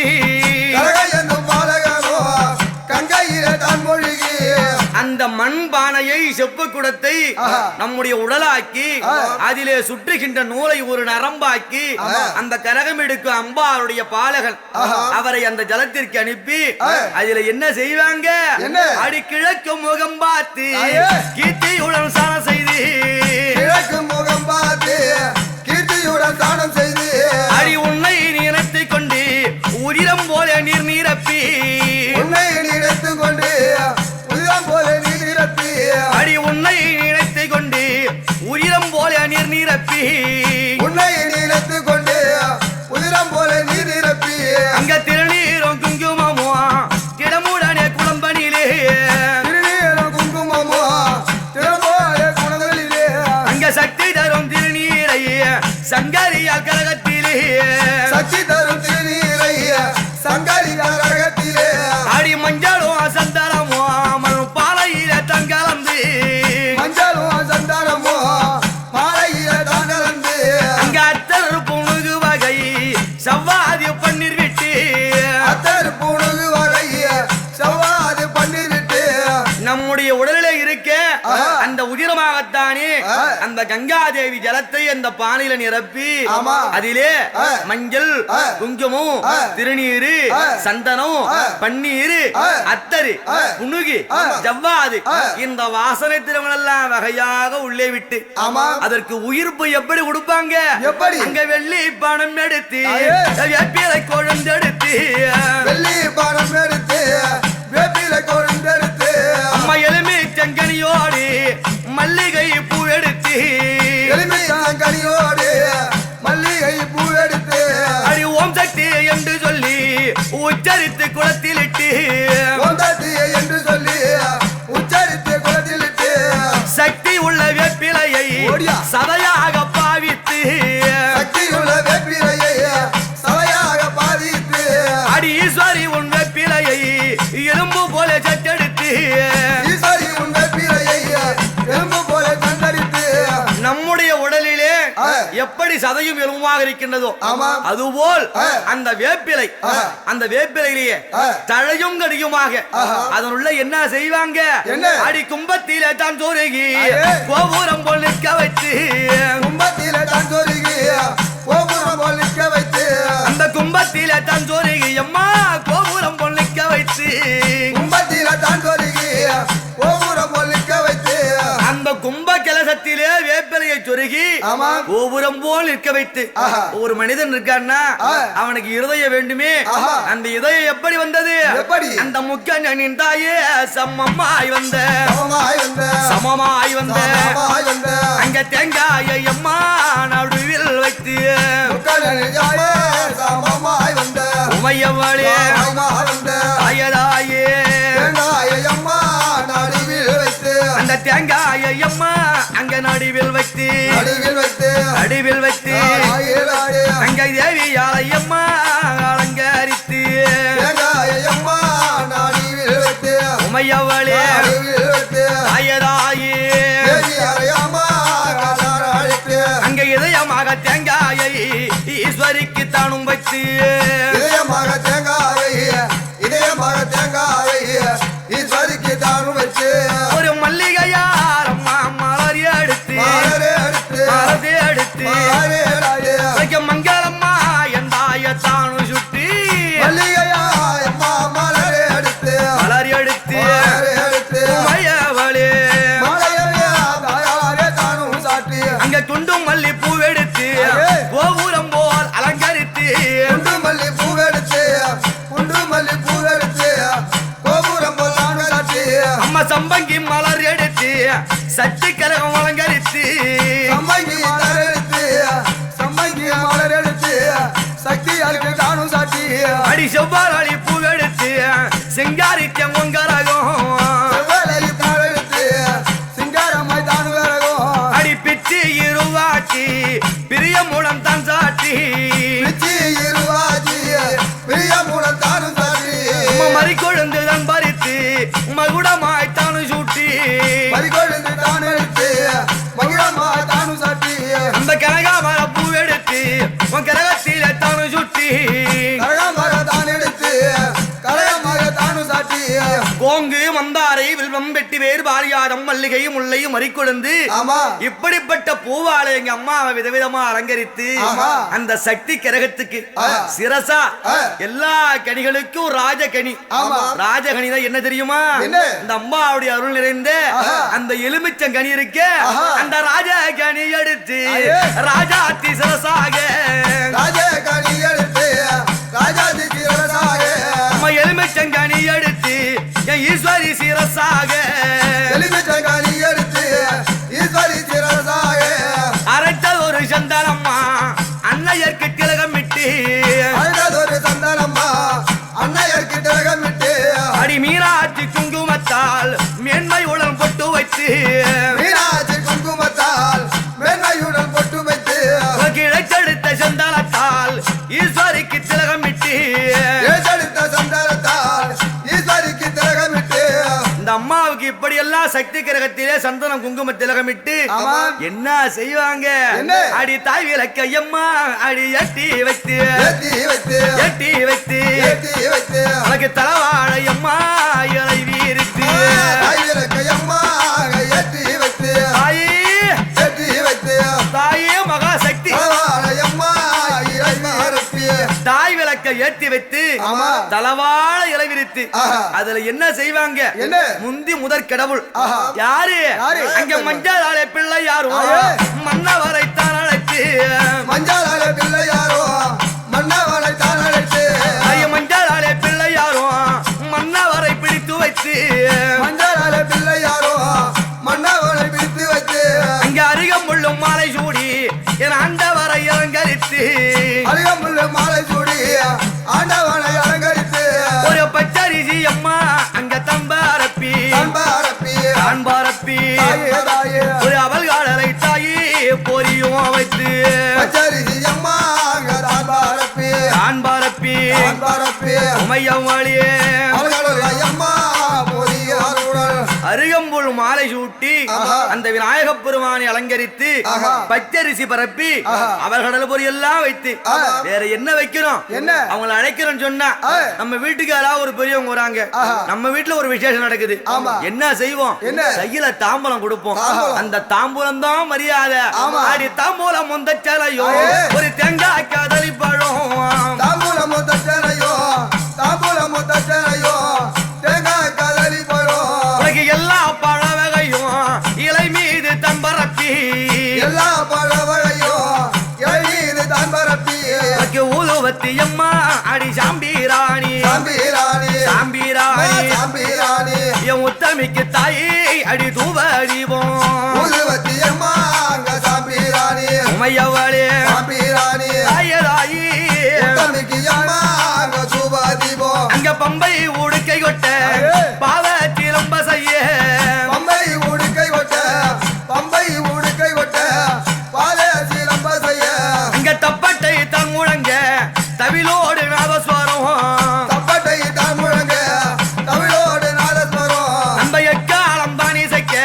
அந்த மண் பானையை செப்பு குடத்தை நம்முடைய உடலாக்கி அதிலே சுற்றுகின்ற நூலை ஒரு நரம்பாக்கி அந்த கரகம் எடுக்கும் அம்பாளுடைய பாலகன் அவரை அந்த ஜலத்திற்கு அனுப்பி அதில என்ன செய்வாங்க? அடி கிழக்கு முகம் பார்த்து கீர்த்தியுடன் சாணம் செய்து அடி உன்னை நினைத்துக் கொண்டு உதிரம் போல நீர் நிரப்பி அடி உன்னை நினைத்துக் கொண்டு உதிரம் போல நீர் நிரப்பி அங்க திருநீரும் குங்குமமோ கிடமுடனே குளம்பனிலே அங்க சக்தி தரும் திருநீரை சங்கரியால் கரகத்திலே அடி மஞ்சளும் சந்தனமோ மண் பாலையில தங்கலந்து அங்க அத்தர் புணுகு வகை செவ்வாதி பன்னீர் விட்டு நம்முடைய உடலிலே இருக்க அந்த உதிரமாகத்தானே அந்த கங்காதேவி ஜலத்தை அந்த பானையில நிரப்பி அதிலே மஞ்சள் குங்குமம் திருநீரு சந்தனம் பன்னீர் அத்தரு புணுகு ஜவ்வாது இந்த வாசனை திரவங்களெல்லாம் வகையாக உள்ளே விட்டு அதற்கு உயிர்ப்பு எப்படி கொடுப்பாங்க? அங்க வெள்ளி பணம் எடுத்து வேப்பிலை கொழுந்தெடுத்து அம்மா எலுமி செங்கனியோடு மல்லிகை பூ எடுத்து அடி ஓம் சக்தி என்று சொல்லி உச்சரித்து குளத்திலிட்டு சக்தி உள்ள வேப்பிலையை அடி ஈஸ்வரி உன் வெப்பிலையை எலும்பு போல சட்டெடுத்து ஈஸ்வரி உன் வெப்பிலையை எலும்பு போல சட்டெடுத்து நம்முடைய உடலிலே எப்படி சதையும் எலும்புமாக இருக்கின்றதோ அதுபோல் அந்த வேப்பிலை அந்த வேப்பிலையிலேயே தழையும் கடியுமாக அதனுள்ள என்ன செய்வாங்க அடி கும்பத்திலே தான் சொருகி கோபுரம் போல் நிற்க வைத்து கும்பத்திலே தான் சொருகி கோபுரம் போல் நிற்க வைத்து அந்த கும்பத்திலே தான் சொருகி அம்மா கோபுரம் போல் நிற்க வைத்து கும்பத்திலே தான் சொருகி கோபுரம் போல் நிற்க வைத்து அந்த கும்ப கலசத்திலே வேப்பிலையை சொருகி கோபுரம் போல் நிற்க வைத்து ஒரு மனிதன் இருக்கான்னா அவனுக்கு இருதயம் வேண்டுமே அந்த இதயம் எப்படி வந்தது அந்த முக்கனின் தாயே சமமாய் வந்த அங்க தேங்காயை அம்மா நடுவில் வைத்து உமையவளே தாயதாயே அந்த தேங்காயை அம்மா அங்க நடுவில் வைத்து அங்க தேவியாலை அம்மா அலங்கரித்து உமையவளே தாயதாயே அங்க இதயமாக தேங்காயை ஈஸ்வரிக்கு தானும் வைத்து ஒரு மல்லிகையார் அம்மா மலர் எடுத்து மங்களம்மா எந்தாய தானு சுட்டி மலர் எடுத்து மயவளே அங்க குண்டு மல்லி பூவெடுத்து கோபுரம் போல் அலங்கரித்து அம்மா சம்பங்கி மலர் எடுத்து சட்டி கரகம் அலங்கரித்து அடி செவ்வாழி பூவெடுத்து சிங்காரிக்க உங்கரகம் அடி பிச்சு இருவாட்டி பிரியமுடன் தான் சாட்டி மறிக்கொழுந்து தான் பறித்து மகுடமாய் தானு சூட்டி அந்த கனகாமர பூவெடுத்து உன் கரகத்தில தானு சுட்டி கோங்கு மந்தாரை வில்வம் வெட்டி வேறு பாரியாரம் மல்லிகையும் முல்லையும் மறிக்கொழுந்து இப்படிப்பட்ட பூவாலை எங்க அம்மாவை விதவிதமா அலங்கரித்து அந்த சக்தி கரகத்துக்கு சிரசா எல்லா கனிகளுக்கும் ராஜகனி ராஜகனி தான் என்ன தெரியுமா இந்த அம்மாவுடைய அருள் நிறைந்த அந்த எலுமிச்சங்கனி இருக்கு அந்த ராஜகனி எடுத்து ராஜாத்தி சிரசாக எலுமிச்சங்கனி எடுத்து ஈஸ்வரி சிரசாக அரைத்தது ஒரு சந்தனம்மா அன்னையர்க்கு திலகமிட்டு அடி மீனாட்சி குங்குமத்தால் மேன்மையுடன் பொட்டு வைத்து கிழக்கெடுத்த சந்தனத்தால் ஈஸ்வரிக்கு திலகமிட்டு இந்த அம்மாவுக்கு இப்படி எல்லாம் சக்தி கிரகத்திலே சந்தனம் குங்கும திலகமிட்டு என்ன செய்வாங்க அடி தாய் விளக்க அம்மா அடி எட்டி வைத்து உனக்கு தலவாழை அம்மா இலை வீரித்து தாயே மகாசக்தி தாய் விளக்க ஏற்றி வைத்து தலவாழ இலை விரித்து அதுல என்ன செய்வாங்க முந்தி முதற் கடவுள் யாரு அங்க மஞ்சளாலே பிள்ளை யாரும் மன்னவரை தான் அழைத்து மஞ்சளாலே பிள்ளை யாரும் மன்னவரை பிடித்து வைத்து அங்க அருகம்புள்ளும் மாலை சூடி என் ஆண்டவரை அலங்கரித்து ஒரு பச்சரிசி அம்மா அங்க தம்பாரப்பி ஒரு அவல்காடலை தாயி பொரியும் வைத்து உமையவளியே அம்மா பொரிய அருள் அருகம்புல் மாலை சூட்டி அந்த விநாயக பெருமானை அலங்கரித்து பச்சரிசி பரப்பி அவர் கடல் பொறி எல்லாம் வைத்து வேற என்ன வைக்கிறோம் என்ன அவங்களை அழைக்கிறோம் சொன்னா நம்ம வீட்டுக்கு யாராவது ஒரு பெரியவங்க வராங்க நம்ம வீட்டுல ஒரு விசேஷம் நடக்குது என்ன செய்வோம் கையில தாம்பூலம் கொடுப்போம் அந்த தாம்பூலம் தான் மரியாதை அடி தாம்பூலம் முந்த சேலையோ ஒரு தேங்காய் கதலி பழம் தாம்பூலம் முந்த சேலையோ தாம்பூலம் முந்த சேலையோ தேங்காய் கதலி பழம் உனக்கு எல்லா பழ வகையும் இலை மீது தம்பரப்பி எல்லா பழ வகையும் இலை மீது தம்பரப்பி உனக்கு ஊதுவத்தி அம்மா அடி சாம்பீராணி சாம்பீராணி சாம்பீராணி சாம்பீராணி என் உத்தமிக்கு தாயி அடி தூப தீபம் ஊதுவத்தி அம்மா அங்க சாம்பீராணி உமையவளே சாம்பீராணி தாயதாயி உத்தமிக்கு அம்மா அங்க தூப தீபம் அங்க பம்பை உடுக்கை கொட்ட பாவ சிலம்ப செய்ய பம்பை உடுக்கை கொட்ட பம்பை உடுக்கை கொட்ட பால சிலம்ப செய்ய அங்க தப்பட்டை தன் முழங்க தவிலோடு நாதஸ்வரம் தப்பட்டை தான் முழங்க தமிழோடு நாதஸ்வரம் நம்ம எக்காலம் தான் இசைக்க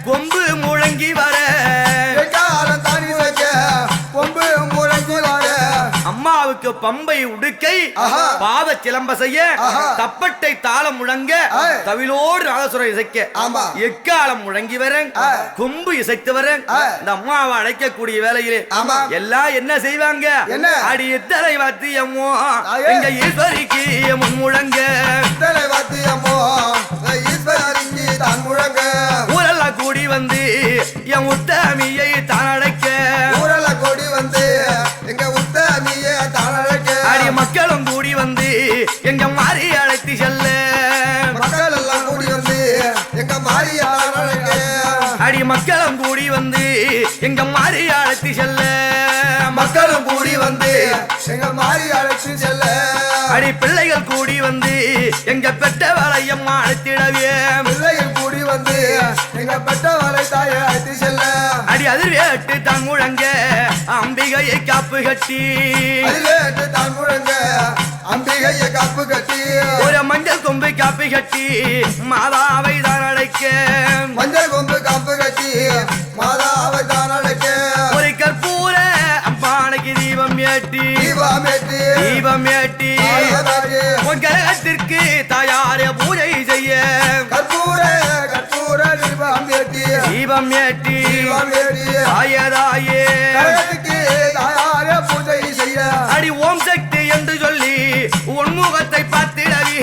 கொம்பு முழங்கி வர எக்காலம் தானி வைக்க கொம்பு முழங்கி வர அம்மாவுக்கு பம்பை உடுக்கை பாத சிலம்ப செய்ய தப்பட்டை தாளம் முழங்க தவிலோடு நாதசுரம் இசைக்க ஆமா எக்காலம் முழங்கி வர கொம்பு இசைத்து வர இந்த அம்மாவை அழைக்கக்கூடிய வேலையிலே ஆமா எல்லாம் என்ன செய்வாங்க என்ன அடி எத்தனை வாத்தியமோ எங்க ஈஸ்வரிக்கு முன் முழங்க தலை வாத்தியமோ ஈஸ்வரிக்கு தான் முழங்க ஊரெல்லாம் கூடி வந்து என் உத்தமியை தான் அழைக்க ஊரல கொடி வந்து எங்க உத்தமியே தான் அழைக்க அடி மக்களும் கூடி வந்து எங்க மாறி அழைத்து செல்ல மக்கள் எல்லாம் கூடி வந்து எங்க மாரியார் அழைக்க அடி மக்களும் கூடி வந்து எங்க மாறி அழைத்து செல்ல மக்களும் கூடி வந்து எங்க மாறி அழைத்து செல்ல அடி பிள்ளைகள் கூடி வந்து எங்க பெற்ற வளையம்மா அழைத்திடவே பிள்ளைகள் கூடி வந்து எங்க பெற்ற வரை தாயை அழைத்து செல்ல அடி அதிர்வேட்டு தான் முழங்க அம்பிகையை காப்பு கட்டி அதிலேட்டு தான் முழங்க அம்பிகையை காப்பு கட்டி ஒரு மஞ்சள் கொம்பு காப்பி கட்டி மாதாவை தான் அழைக்க மஞ்சள் கொம்பு காப்பு கட்டி மாதாவை தான் அழைக்க ஒரு கற்பூர அம்பானைக்கு தீபம் ஏட்டி தீபமேற்றி தீபம் ஏட்டி உன் கிரகத்திற்கு தாயார பூஜை செய்ய கற்பூர கற்பூர தீபம் ஏற்றி தீபம் ஏட்டி தீபம் ஏற்றி தாயதாயே கரகத்துக்கு தாயார பூஜை செய்ய அடி ஓம் சக்தி என்று சொல்லி உன்முகத்தை பார்த்திடவே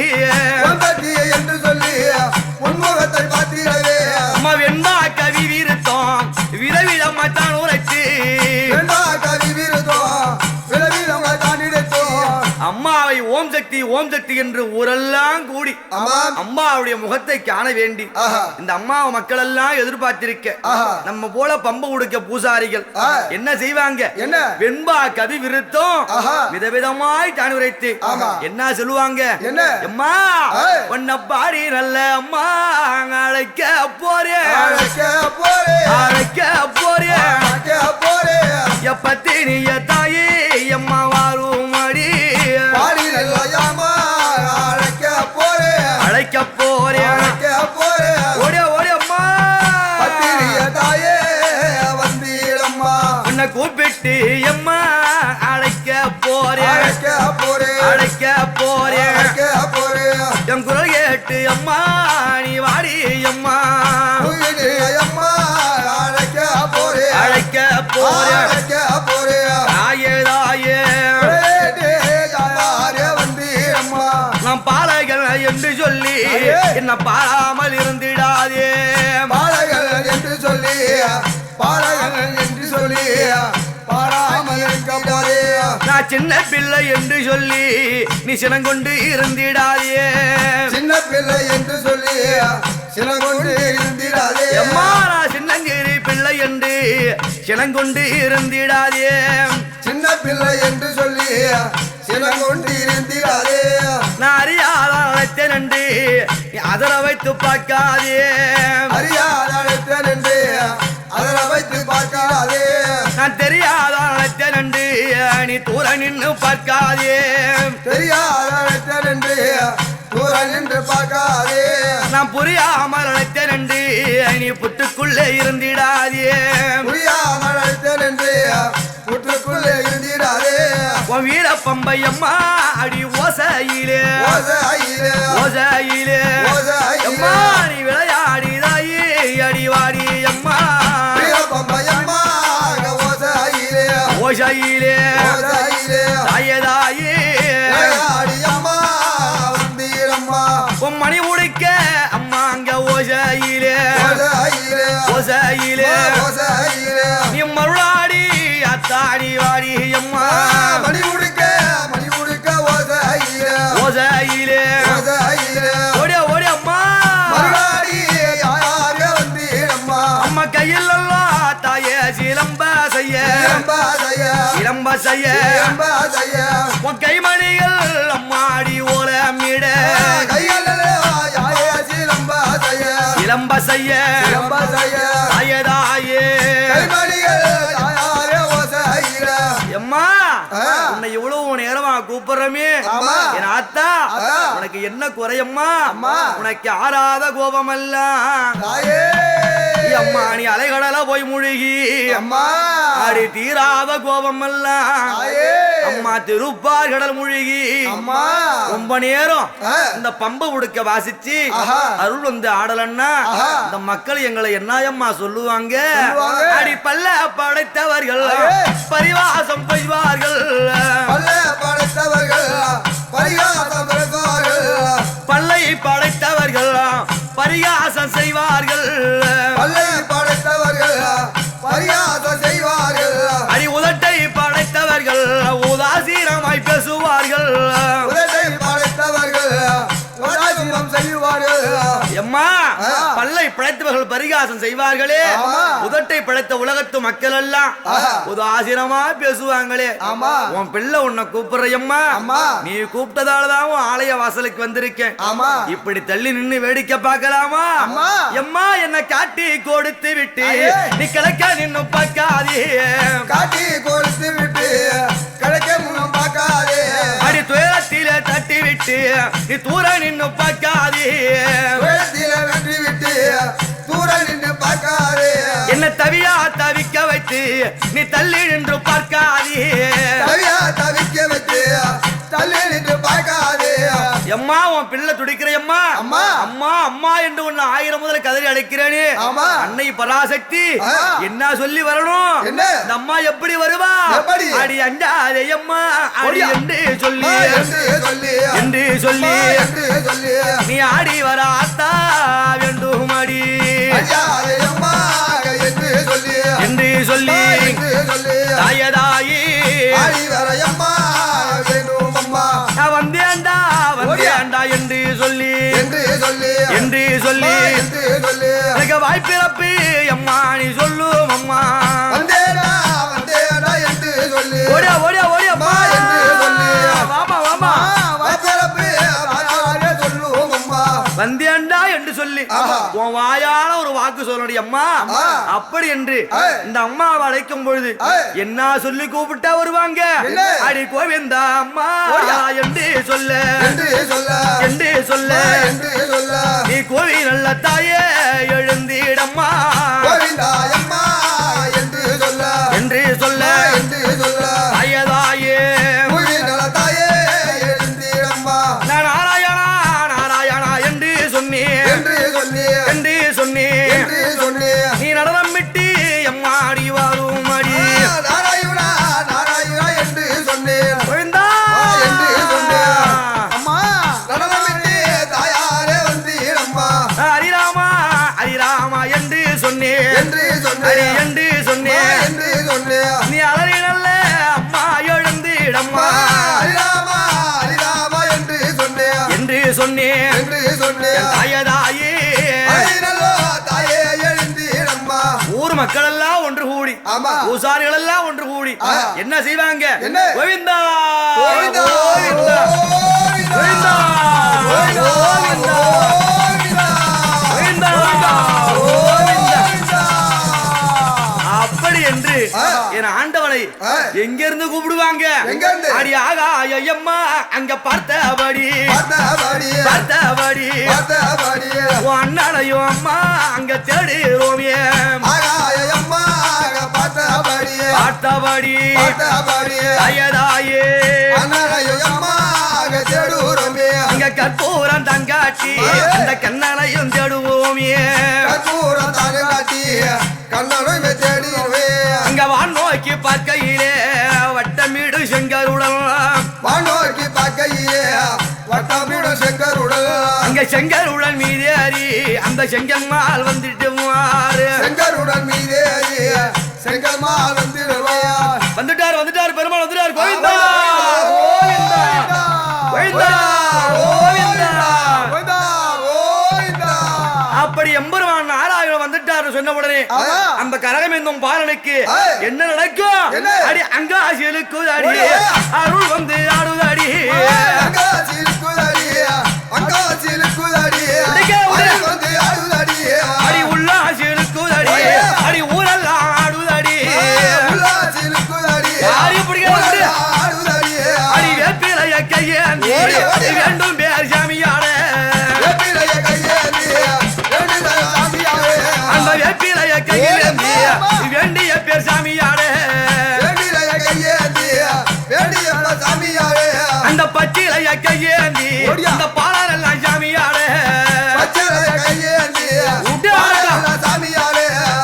பொன்பத்தியை என்று சொல்லி உன்முகத்தை பார்த்திடவே அம்மா வெண்பா கவி விருத்தம் விதவிதமா தான் உரைத்து வெண்பா கவி விருதம் விளவிதம் தாண்டிடத்தோம் அம்மாவை ஓம் சக்தி என்று ஊரெல்லாம் கூடி ஆமாம் அம்மாவுடைய முகத்தை காண வேண்டி ஆஹா. இந்த அம்மாவை மக்கள் எல்லாம் எதிர்பார்த்திருக்க ஆஹா. நம்ம போல பம்ப உடுக்க பூசாரிகள் என்ன செய்வாங்க என்ன? வெண்பா கவி விருத்தம் ஆஹா. விதவிதமாய் தான் உரைத்து ஆமா. என்ன சொல்லுவாங்க என்ன? அம்மா ஏய். உன்னை பாடி நல்ல அம்மா அழைக்க போறேன் அழைக்க போறேன் அழைக்க போறேன் அழைக்க போறேன் எப்பத்தி நீய தாயே அம்மா வாரும் அடி பாடி நல்லையாமா அழைக்க போறேன் அழைக்க போறேன் அழைக்க போறேன் ஓடிய ஓடிய அம்மா பத்திரிய தாயே வந்தீரம்மா உன்னை கூப்பிட்டு அம்மா அழைக்க போறேன் அழைக்க போறேன் அழைக்க போறேன் அழைக்க போறேன் என் குரல் கேட்டு அம்மா நீ வாடி அம்மா உயிரே அம்மா அழைக்க போறேன் அழைக்க போறேன் அழைக்க போறேன் தாயே தாயே தாயாரே வந்தீரம்மா நான் பாலகன் என்று சொல்லி என்ன பாராமல் இருந்திடாதே பாலகன் என்று சொல்லி பாலகன் என்று சொல்லி பாராமல் இருக்க போறே நான் சின்ன பிள்ளை என்று சொல்லி நீ சினங்கொண்டு இருந்திடாதே சின்ன பிள்ளை என்று சொல்லி சிலங்கொண்டு இருந்திடாதே அம்மா நான் சின்னஞ்சிறு பிள்ளை என்று சினங்கொண்டு இருந்திடாதே சின்ன பிள்ளை என்று சொல்லி சிலங்கொண்டு இருந்திடாதே நான் அறியாத அழைத்தேன் என்று நீ அதர வைத்து பார்க்காதே அறியாத அழைத்தேன் என்று அதனை வைத்து பார்க்காதே நான் தெரியாத அழைத்தேன் என்று நீ தூர நின்று பார்க்காதே தெரியாத அழைத்தேன் என்று தூர நின்று பார்க்காதே நான் புரியாமல் அழைத்தேன் என்று நீ புட்டுக்குள்ளே இருந்திடாதே புரியாமல் அழைத்தேன் என்று புற்றுக்குள்ளே இருந்திடாதே உன் வீர பம்பையம்மா அடி ஓசையிலே ஓசையிலே ஓசையிலே ஓசையிலே அம்மா நீ விளையாடிதாயி அடிவாடி அம்மா வீரபம்பையம்மா ஓசையிலே ஓசையிலே ஓசையிலே தாயதாயி விளையாடியம்மா வந்தீரம்மா உன் மணி முடிக்க அம்மா அங்க ஓசையிலே ஓசையிலே ஓசையிலே ஓசையிலே நீ மருளாடி அத்தாடி வாடி அம்மா மணி உடுக்க ஓசையிலே ஓசையிலே ஓசையிலே ஓடி ஓடி அம்மா மறுநாடி யாரே வந்தீரம்மா அம்மா கையில் எல்லாம் தாயே சிலம்ப செய்ய சிலம்பாதைய சிலம்ப செய்ய சிலம்பாதைய உன் கைமணிகள் அம்மாடி ஓலமிட கைகளிலே யாரே சிலம்பாதைய சிலம்ப செய்ய சிலம்பாதைய தாயதாயே கைமணிகள் யாரே ஓசையிலே அம்மா உன்னை இவ்வளவு நேரமா கூப்பிடுறமே ஆமா. என் ஆத்தா ஆத்தா. உனக்கு என்ன குறையம்மா அம்மா. உனக்கு ஆறாத கோபமல்ல தாயே அம்மா நீ அலைகடல போய் முழுகி அம்மா அடி தீராத கோபமல்ல தாயே அம்மா திருப்பார் கடல் முழுகி அம்மா ரொம்ப நேரம் ஆ. இந்த பம்பை உடுக்க வாசிச்சு ஆஹா. அருள் வந்து ஆடலன்னா ஆஹா. இந்த மக்கள் எங்களை என்னயம்மா சொல்லுவாங்க சொல்லுவாங்க. அடி பல்ல படைத்தவர்கள் ஐயே. பரிவாசம் பெய்வார்கள் பல்ல படைத்தவர்கள் பரிகாசம் பெறுவார்கள் பல்லை படைத்தவர்கள் பரிகாசம் செய்வார்கள் பல்லை படைத்தவர்கள் பரிகாசம் செய்வார்கள் அடி உதட்டை படைத்தவர்கள் உதாசீனமாய் பேசுவார்கள் உதட்டை படைத்தவர்கள் உதாசீனம் செய்வார்கள் எம்மா ஆ. பல்லை படைத்தவர்கள் பரிகாசம் செய்வார்களே ஆமா. உதட்டை படைத்த உலகத்து மக்கள் எல்லாம் ஆஹா. உதாசீனமா பேசுவாங்களே ஆமா. உன் பிள்ளை உன்னை கூப்பிடுறையம்மா அம்மா. நீ கூப்பிட்டதாலதான் உன் ஆலய வாசலுக்கு வந்திருக்கேன் ஆமா. இப்படி தள்ளி நின்னு வேடிக்கை பார்க்கலாமா அம்மா. எம்மா என்ன காட்டி கொடுத்து விட்டு ஐயே. நீ கிழக்க நின்னு பார்க்காதே காட்டி கொடுத்து விட்டு கிடைக்க முன்னம் பார்க்காதே அடி துயரத்திலே தட்டி விட்டு நீ தூர நின்னு பார்க்காதே உயரத்தில வெற்றி விட்டு தூர நின்று பார்க்காதே என்ன தவியா தவிக்க வைத்து நீ தள்ளி நின்று பார்க்காதே தவியா தவிக்க வச்சு தள்ளி நின்று பார்க்காதே எம்மா உன் பிள்ளை துடிக்கிறையம்மா அம்மா. அம்மா அம்மா என்று உன்னை 1000 முதல் கதறி அழைக்கிறேனே ஆமா. அன்னை பராசக்தி ஆ. என்ன சொல்லி வரணும் என்ன? இந்த அம்மா எப்படி வருவா எப்படி? அடி அஞ்சாதே அம்மா அடி ஓடியா. என்று சொல்லி என்று சொல்லி என்று சொல்லி என்று சொல்லி நீ ஆடி வர ஆத்தா வேண்டும் அடி ஐயாரே அம்மா என்று சொல்லி என்று சொல்லி என்று சொல்லி தாயதாயி ஆடி வர அம்மா வேணும் அம்மா நான் வந்தேன்டா வந்தேன்டா என்று சொல்லி என்று சொல்லி என்று சொல்லி என்று சொல்லி எனக்கு வாய்ப்பிறப்பு அம்மா நீ சொல்லும் அம்மா வந்தேடா என்று சொல்லி ஓடியா ஓடியா ஓடியா அம்மா என்று சொல்லி வாமா வாமா வாய்ப்பிறப்பு வாயாரே சொல்லுவோம் அம்மா வந்தேன்டா என்று சொல்லி ஆஹா. உன் வாயால ஒரு வாக்கு சொல்லடி அம்மா அம்மா. அப்படி என்று ஏய். இந்த அம்மாவை அழைக்கும் பொழுது ஏய். என்ன சொல்லி கூப்பிட்டா வருவாங்க என்ன? அடி கோவிந்தா அம்மா ஓடியா. என்று சொல்ல என்று சொல்ல என்று சொல்ல என்று சொல்ல நீ கோவி நல்ல தாயே எழுந்திடம்மா கோவிந்தாயம்மா என்று சொல்ல என்று சொல்ல என்று சொல்ல தாயதாயே கோவிந்தல தாயே எழுந்தீரம்மா நான் நாராயணா நாராயணா என்று சொன்னேன் என்று சொல்லி என்று சொன்னேன் என்று சொல்லி நீ நடனம் விட்டு எம்மாடி வரும் அடி நாராயணா நாராயணா என்று சொன்னேன் கோவிந்தா என்று சொன்னேன் அம்மா நடனமிட்டு தாயாரே வந்தீரம்மா ஹரிராமா ஹரிராமா என்று சொன்னேன் என்று ஹரி சொன்னேன் என்று சொன்னேன் என்று சொன்னேன் நீ அலறி நல்ல அம்மா எழுந்திடம்மா ஹரிராமா ஹரிராமா என்று சொன்னேன் என்று சொன்னேன் என்று சொன்னேன் தாயதாயே ஹரிநல்லோ தாயே எழுந்தீரம்மா ஊர் மக்கள் எல்லாம் ஒன்று கூடி ஆமா. பூசாரிகள் எல்லாம் ஒன்று கூடி ஆ. என்ன செய்வாங்க என்ன? கோவிந்தா கோவிந்தா கோவிந்தா கோவிந்தா கோவிந்தா கோவிந்தா அப்படி என்று ஆ. என் ஆண்டவனை எங்க இருந்து கூப்பிடுவாங்க எங்க இருந்து? அடி ஆகாய அம்மா அங்க பார்த்தபடி பார்த்தபடி உன் அண்ணனையும் அம்மா அங்க தேடுவோமே பார்த்தபடி தாயே அங்க கற்பூரம் தங்காட்டி அந்த கண்ணனையும் தேடுவோமே அங்க வான் நோக்கி பார்க்கையிலே வட்டமீடு செங்கருடன் அங்க செங்கருடன் மீதேறி அந்த செங்கம்மாள் வந்துட்டு வந்துட்டார் வந்துட்டார் பெருமாள் வந்துட்டார் கோவிந்தா கோவிந்தா கோவிந்தா அப்படி எம்பெருமான் நாராயணன் வந்துட்டார் சொன்ன உடனே அந்த கரகம் என்னும் பாலனுக்கு என்ன நடக்கும் அடி அங்காசிலுக்கு அடி அருள் வந்து ஆடுதடி அடி உள்ளாசிலுக்கு அடி அடி ஊரெல்லாம் ஆடுதடி அடி வேப்பிலைய கையேந்தி வேண்டும் பேர் சாமியாட அந்த வேப்பிலைய கையேந்தி வேண்டிய பேர் சாமியாட அந்த பச்சிலைய கையேந்தி அந்த பாலரெல்லாம் சாமியாட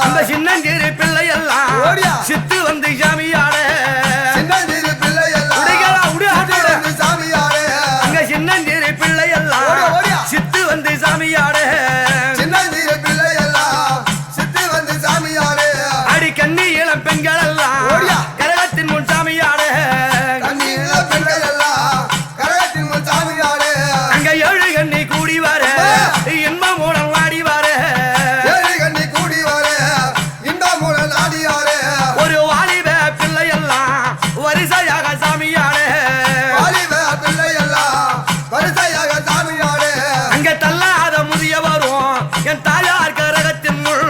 அந்த சின்னஞ்சிறு பிள்ளை எல்லாம் சித்து வந்து சாமியாட அங்க சின்னஞ்சிறு பிள்ளை எல்லாம் சித்து வந்து சாமியாட அடி கண்ணி இளம் பெண்கள் எல்லாம் கரகத்தின் முன் சாமியாட அங்க ஏழு கண்ணி கூடி வர இன்பம் மூலம் வாடி வர ஒரு வாலிப பிள்ளை எல்லாம் வரிசையாக சாமியாட அங்க தள்ளாத முதிய வரும் என் தாயார் கரகத்தின் முள்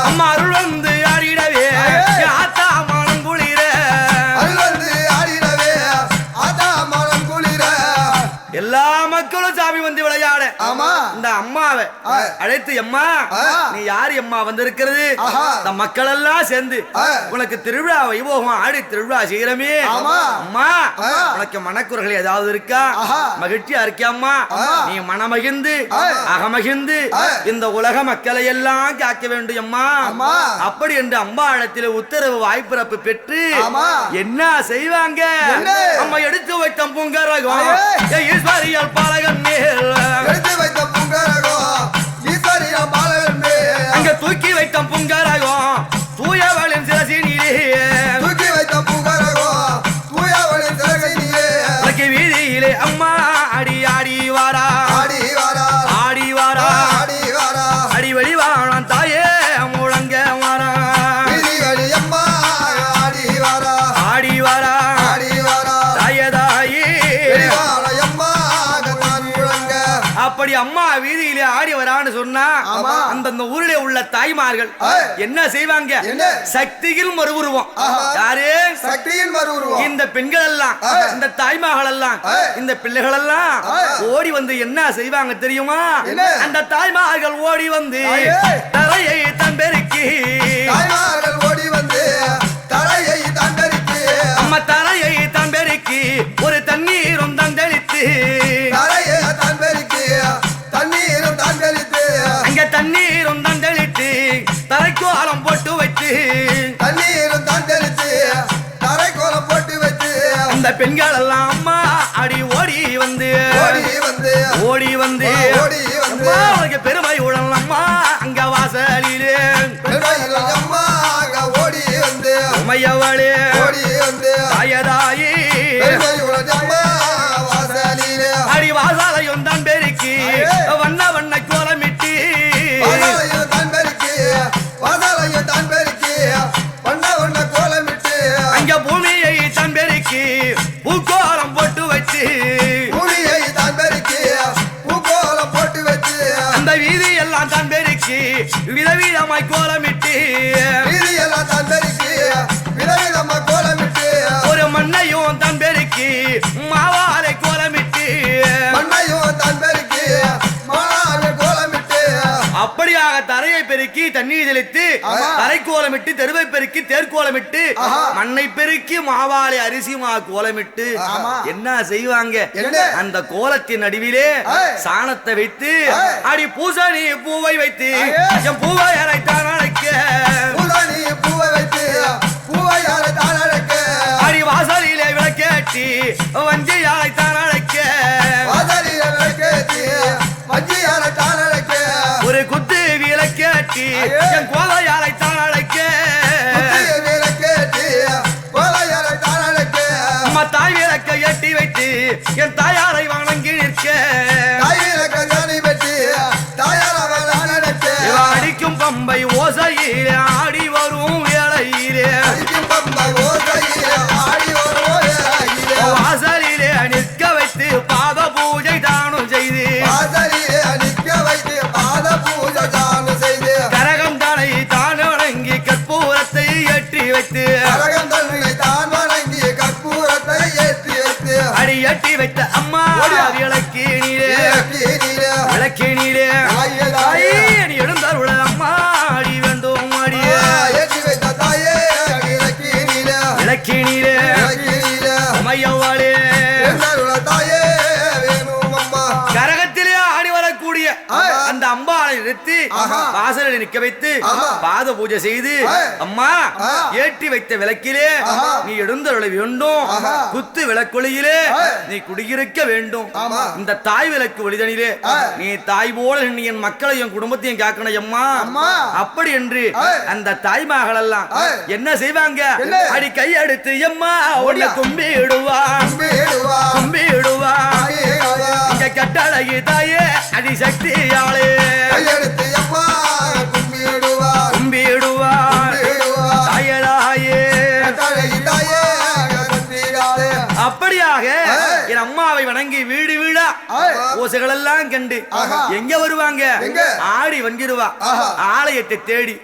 அம்மா அருள் வந்து ஆடிடவே ஆத்தா மனம் குளிர எல்லா மக்களும் சாமி வந்து விளையாட இந்த அம்மாவை அழைத்து அம்மா நீ யாரு அம்மா வந்திருக்கிறது இந்த மக்கள் எல்லாம் சேர்ந்து உனக்கு திருவிழா வைபோகம் ஆடி திருவிழா செய்யறமே அம்மா உனக்கு மனக்குறைகள் ஏதாவது இருக்கா மகிழ்ச்சியா இருக்கியாம்மா நீ மனமகிழ்ந்து அகமகிழ்ந்து இந்த உலக மக்களை எல்லாம் காக்க வேண்டும் அம்மா அப்படி என்று அம்மா இடத்திலே உத்தரவு வாய்ப்பிறப்பு பெற்று என்ன செய்வாங்க அம்மா எடுத்து வைத்த பூங்கரகம் ஈஸ்வரியல் பாலகன் மேல் அங்க தூக்கி வைத்த பூங்கரகம் தூயவளின் சிரசினிலே வீதியிலே அம்மா அடி ஆடி வாரா அடி வெளிவாழம் தாயே முழங்க வாரா ஆடி வாரா தாயே அப்படி அம்மா வீதியிலே ஆடி வரான்னு சொன்னா அந்த ஊரிலே உள்ள தாய்மார்கள் என்ன செய்வாங்க சக்தியில் மறுவுருவம் யாரு சக்தியின் மறுவுருவம் இந்த பெண்கள் எல்லாம் இந்த தாய்மார்கள் எல்லாம் இந்த பிள்ளைகள் எல்லாம் ஓடி வந்து என்ன செய்வாங்க தெரியுமா அந்த தாய்மார்கள் ஓடி வந்து தரையை தம்பெருக்கி ஓடி வந்து தரையை தம்பெருக்கி அம்மா தரையை தம்பெருக்கி ஒரு தண்ணீரும் தந்தளித்து அங்க தண்ணீரும் தந்தளித்து தரைக்கோலம் போட்டு வைத்து அந்த பெண்கள் எல்லாம் அம்மா அடி ஓடி வந்து அவளுக்கு பெருமை உடல் அம்மா அங்க வாசலிலே உமையவளே தாயதாயி அடி வாசாலையும் தான் பெருக்கி வண்ண வண்ண கோலமிட்டு அங்க பூமியை தான் பெருக்கி பூக்கோலம் போட்டு வச்சு அந்த வீதி எல்லாம் தான் பெருக்கி விதவிதமாய் கோலமிட்டு பெருக்கி தண்ணீர் தெளித்து தலைக்கோலமிட்டு தெருவை பெருக்கி தேர்கோலமிட்டு மண்ணை பெருக்கி மாவாளை அரிசி மா கோலமிட்டு என்ன செய்வாங்க அந்த கோலத்தின் நடுவிலே சாணத்தை வைத்து அடி பூசணி பூவை வைத்து என் பூவை அரைத்தான் அழைக்க அடி வாசலிலே விளக்கேற்றி வஞ்சி அழைத்தான் அழைக்க ஒரு குத்து விளக்கேற்றி என் கோவை அழைத்தான் அழைக்க தாய் விளக்க எட்டி வைத்து என் தாயாரை வணங்கி நிற்க அடிக்கும் பம்பை ஓசையிலே ஆடி வரும் வேளையிலே வாசலிலே நிற்க வைத்து பாத பூஜை தானும் செய்து கரகம் தனை தான் வணங்கி கற்பூரத்தை ஏற்றி வைத்து அடி எட்டி வைத்த அம்மா விளக்கினீரே விளக்கினீரே நீ எழுந்தருள அம்மா அடி வேண்டும் அடியே விளக்கினீரே மையவாளே கரகத்திலே ஆடி வரக்கூடிய அந்த அம்பாளை நிறுத்தி வாசலில் நிற்க வைத்து பாத பூஜை செய்து அம்மா ஏற்றி வைத்த விளக்கிலே நீ எழுந்தருள வேண்டும் குத்து விளக்கொளியிலே நீ குடியிருக்க வேண்டும் இந்த தாய் விளக்கு ஒளிதனிலே நீ தாய் போல நீ என் மக்களையும் குடும்பத்தையும் காக்கணும் அம்மா அப்படி என்று அந்த தாய்மார்கள் எல்லாம் என்ன செய்வாங்க அடி கையெடுத்து அம்மா உன்னை கும்பிடுவா கும்பிடுவா இங்க கட்டழகி தாயே அடி சக்தியாளே கும்பிடுவா தாயலாயே அப்படியாக என் அம்மாவை வணங்கி வீடு வீடா ஓசைகள் எல்லாம் கண்டு எங்க வருவாங்க ஆடி வந்துடுவா ஆலயத்தை தேடி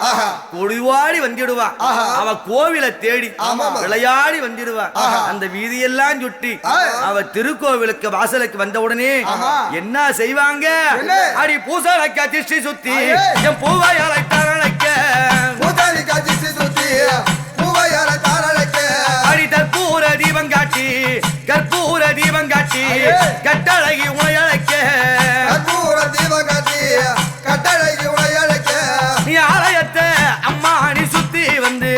கொடிவாடி வந்துடுவா அவ கோவிலை தேடி விளையாடி வந்துடுவா அந்த வீதியெல்லாம் சுட்டி அவ திருக்கோவிலுக்கு வாசலுக்கு வந்த உடனே என்ன செய்வாங்க அடி பூசலக்க திஷ்டி சுத்தி என் பூவையாலை தரழைக்க அடி கற்பூர தீபம் காட்டி கற்பூர தீபம் காட்டி கட்டழகி உனையழைக்க நீ ஆலயத்தை அம்மா நீ சுத்தி வந்து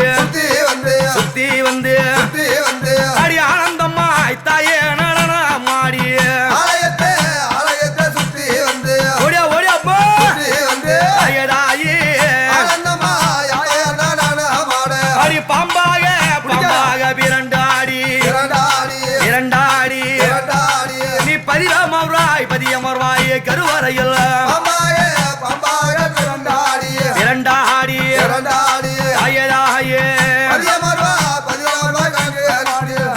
அடி ஆனந்தம்மா தாயே நடனம் ஆடி ஓடியா ஓடியா போ அடி பாம்பாக இரண்டாடி நீ பதியமர்வாய் கருவறையில் இரண்டாடி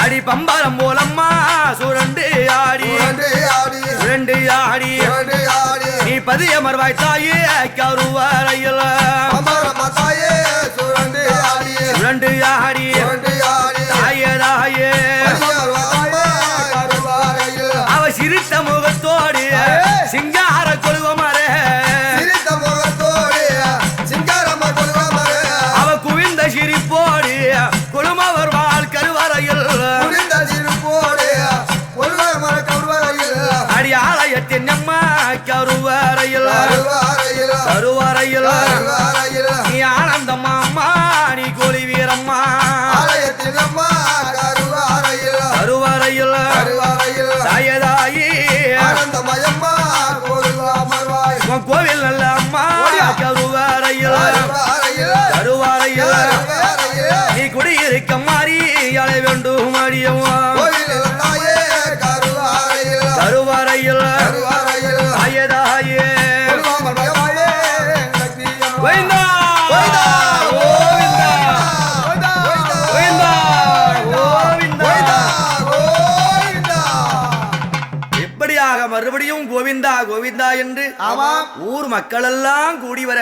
அடி பம்பரம் போலம்மா சுரண்டு ஆடி நீ பதியமர்வாய் தாயே கருவறையில் சுரண்டு ஆடி அவ சிரித்த முகத்தோடு சிங்கார கொழுவமரே அவ குவிந்த சிரிப்போடு கொழுமவர் வாழ் கருவறையில் அடி ஆலயத்தின் அம்மா கருவறையில் நீ ஆனந்தம்மா அம்மா நீ கோழி வீரம்மா கருவறையில் தாயதாயி கோவில் நல்ல அம்மா கருவறையில் நீ குடியிருக்க மாறி அழை வேண்டும் அடியம்மா கருவறையில் தாயதாயே மறுபடியும் கோவிந்தா கோவிந்தா என்று ஆமாம். ஊர் மக்கள் எல்லாம் கூடி வர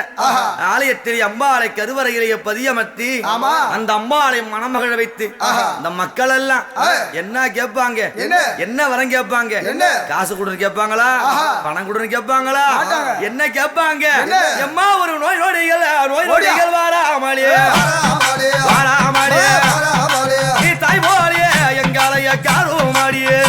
ஆலயத்தில் அம்பாளை கருவறையிலேயே பதியமர்த்தி அந்த அம்பாளை மணமகள வைத்து அந்த மக்கள் எல்லாம் என்ன கேட்பாங்க, என்ன வரம் கேட்பாங்க, காசு கொடுன்னு கேட்பாங்களா, பணம் கொடுன்னு கேட்பாங்களா, என்ன கேட்பாங்க? எம்மா ஒரு நோய் நொடிகள் வாராமலே வாராமலே நீ தாய் போலியே எங்காலைய காரும் மாடியே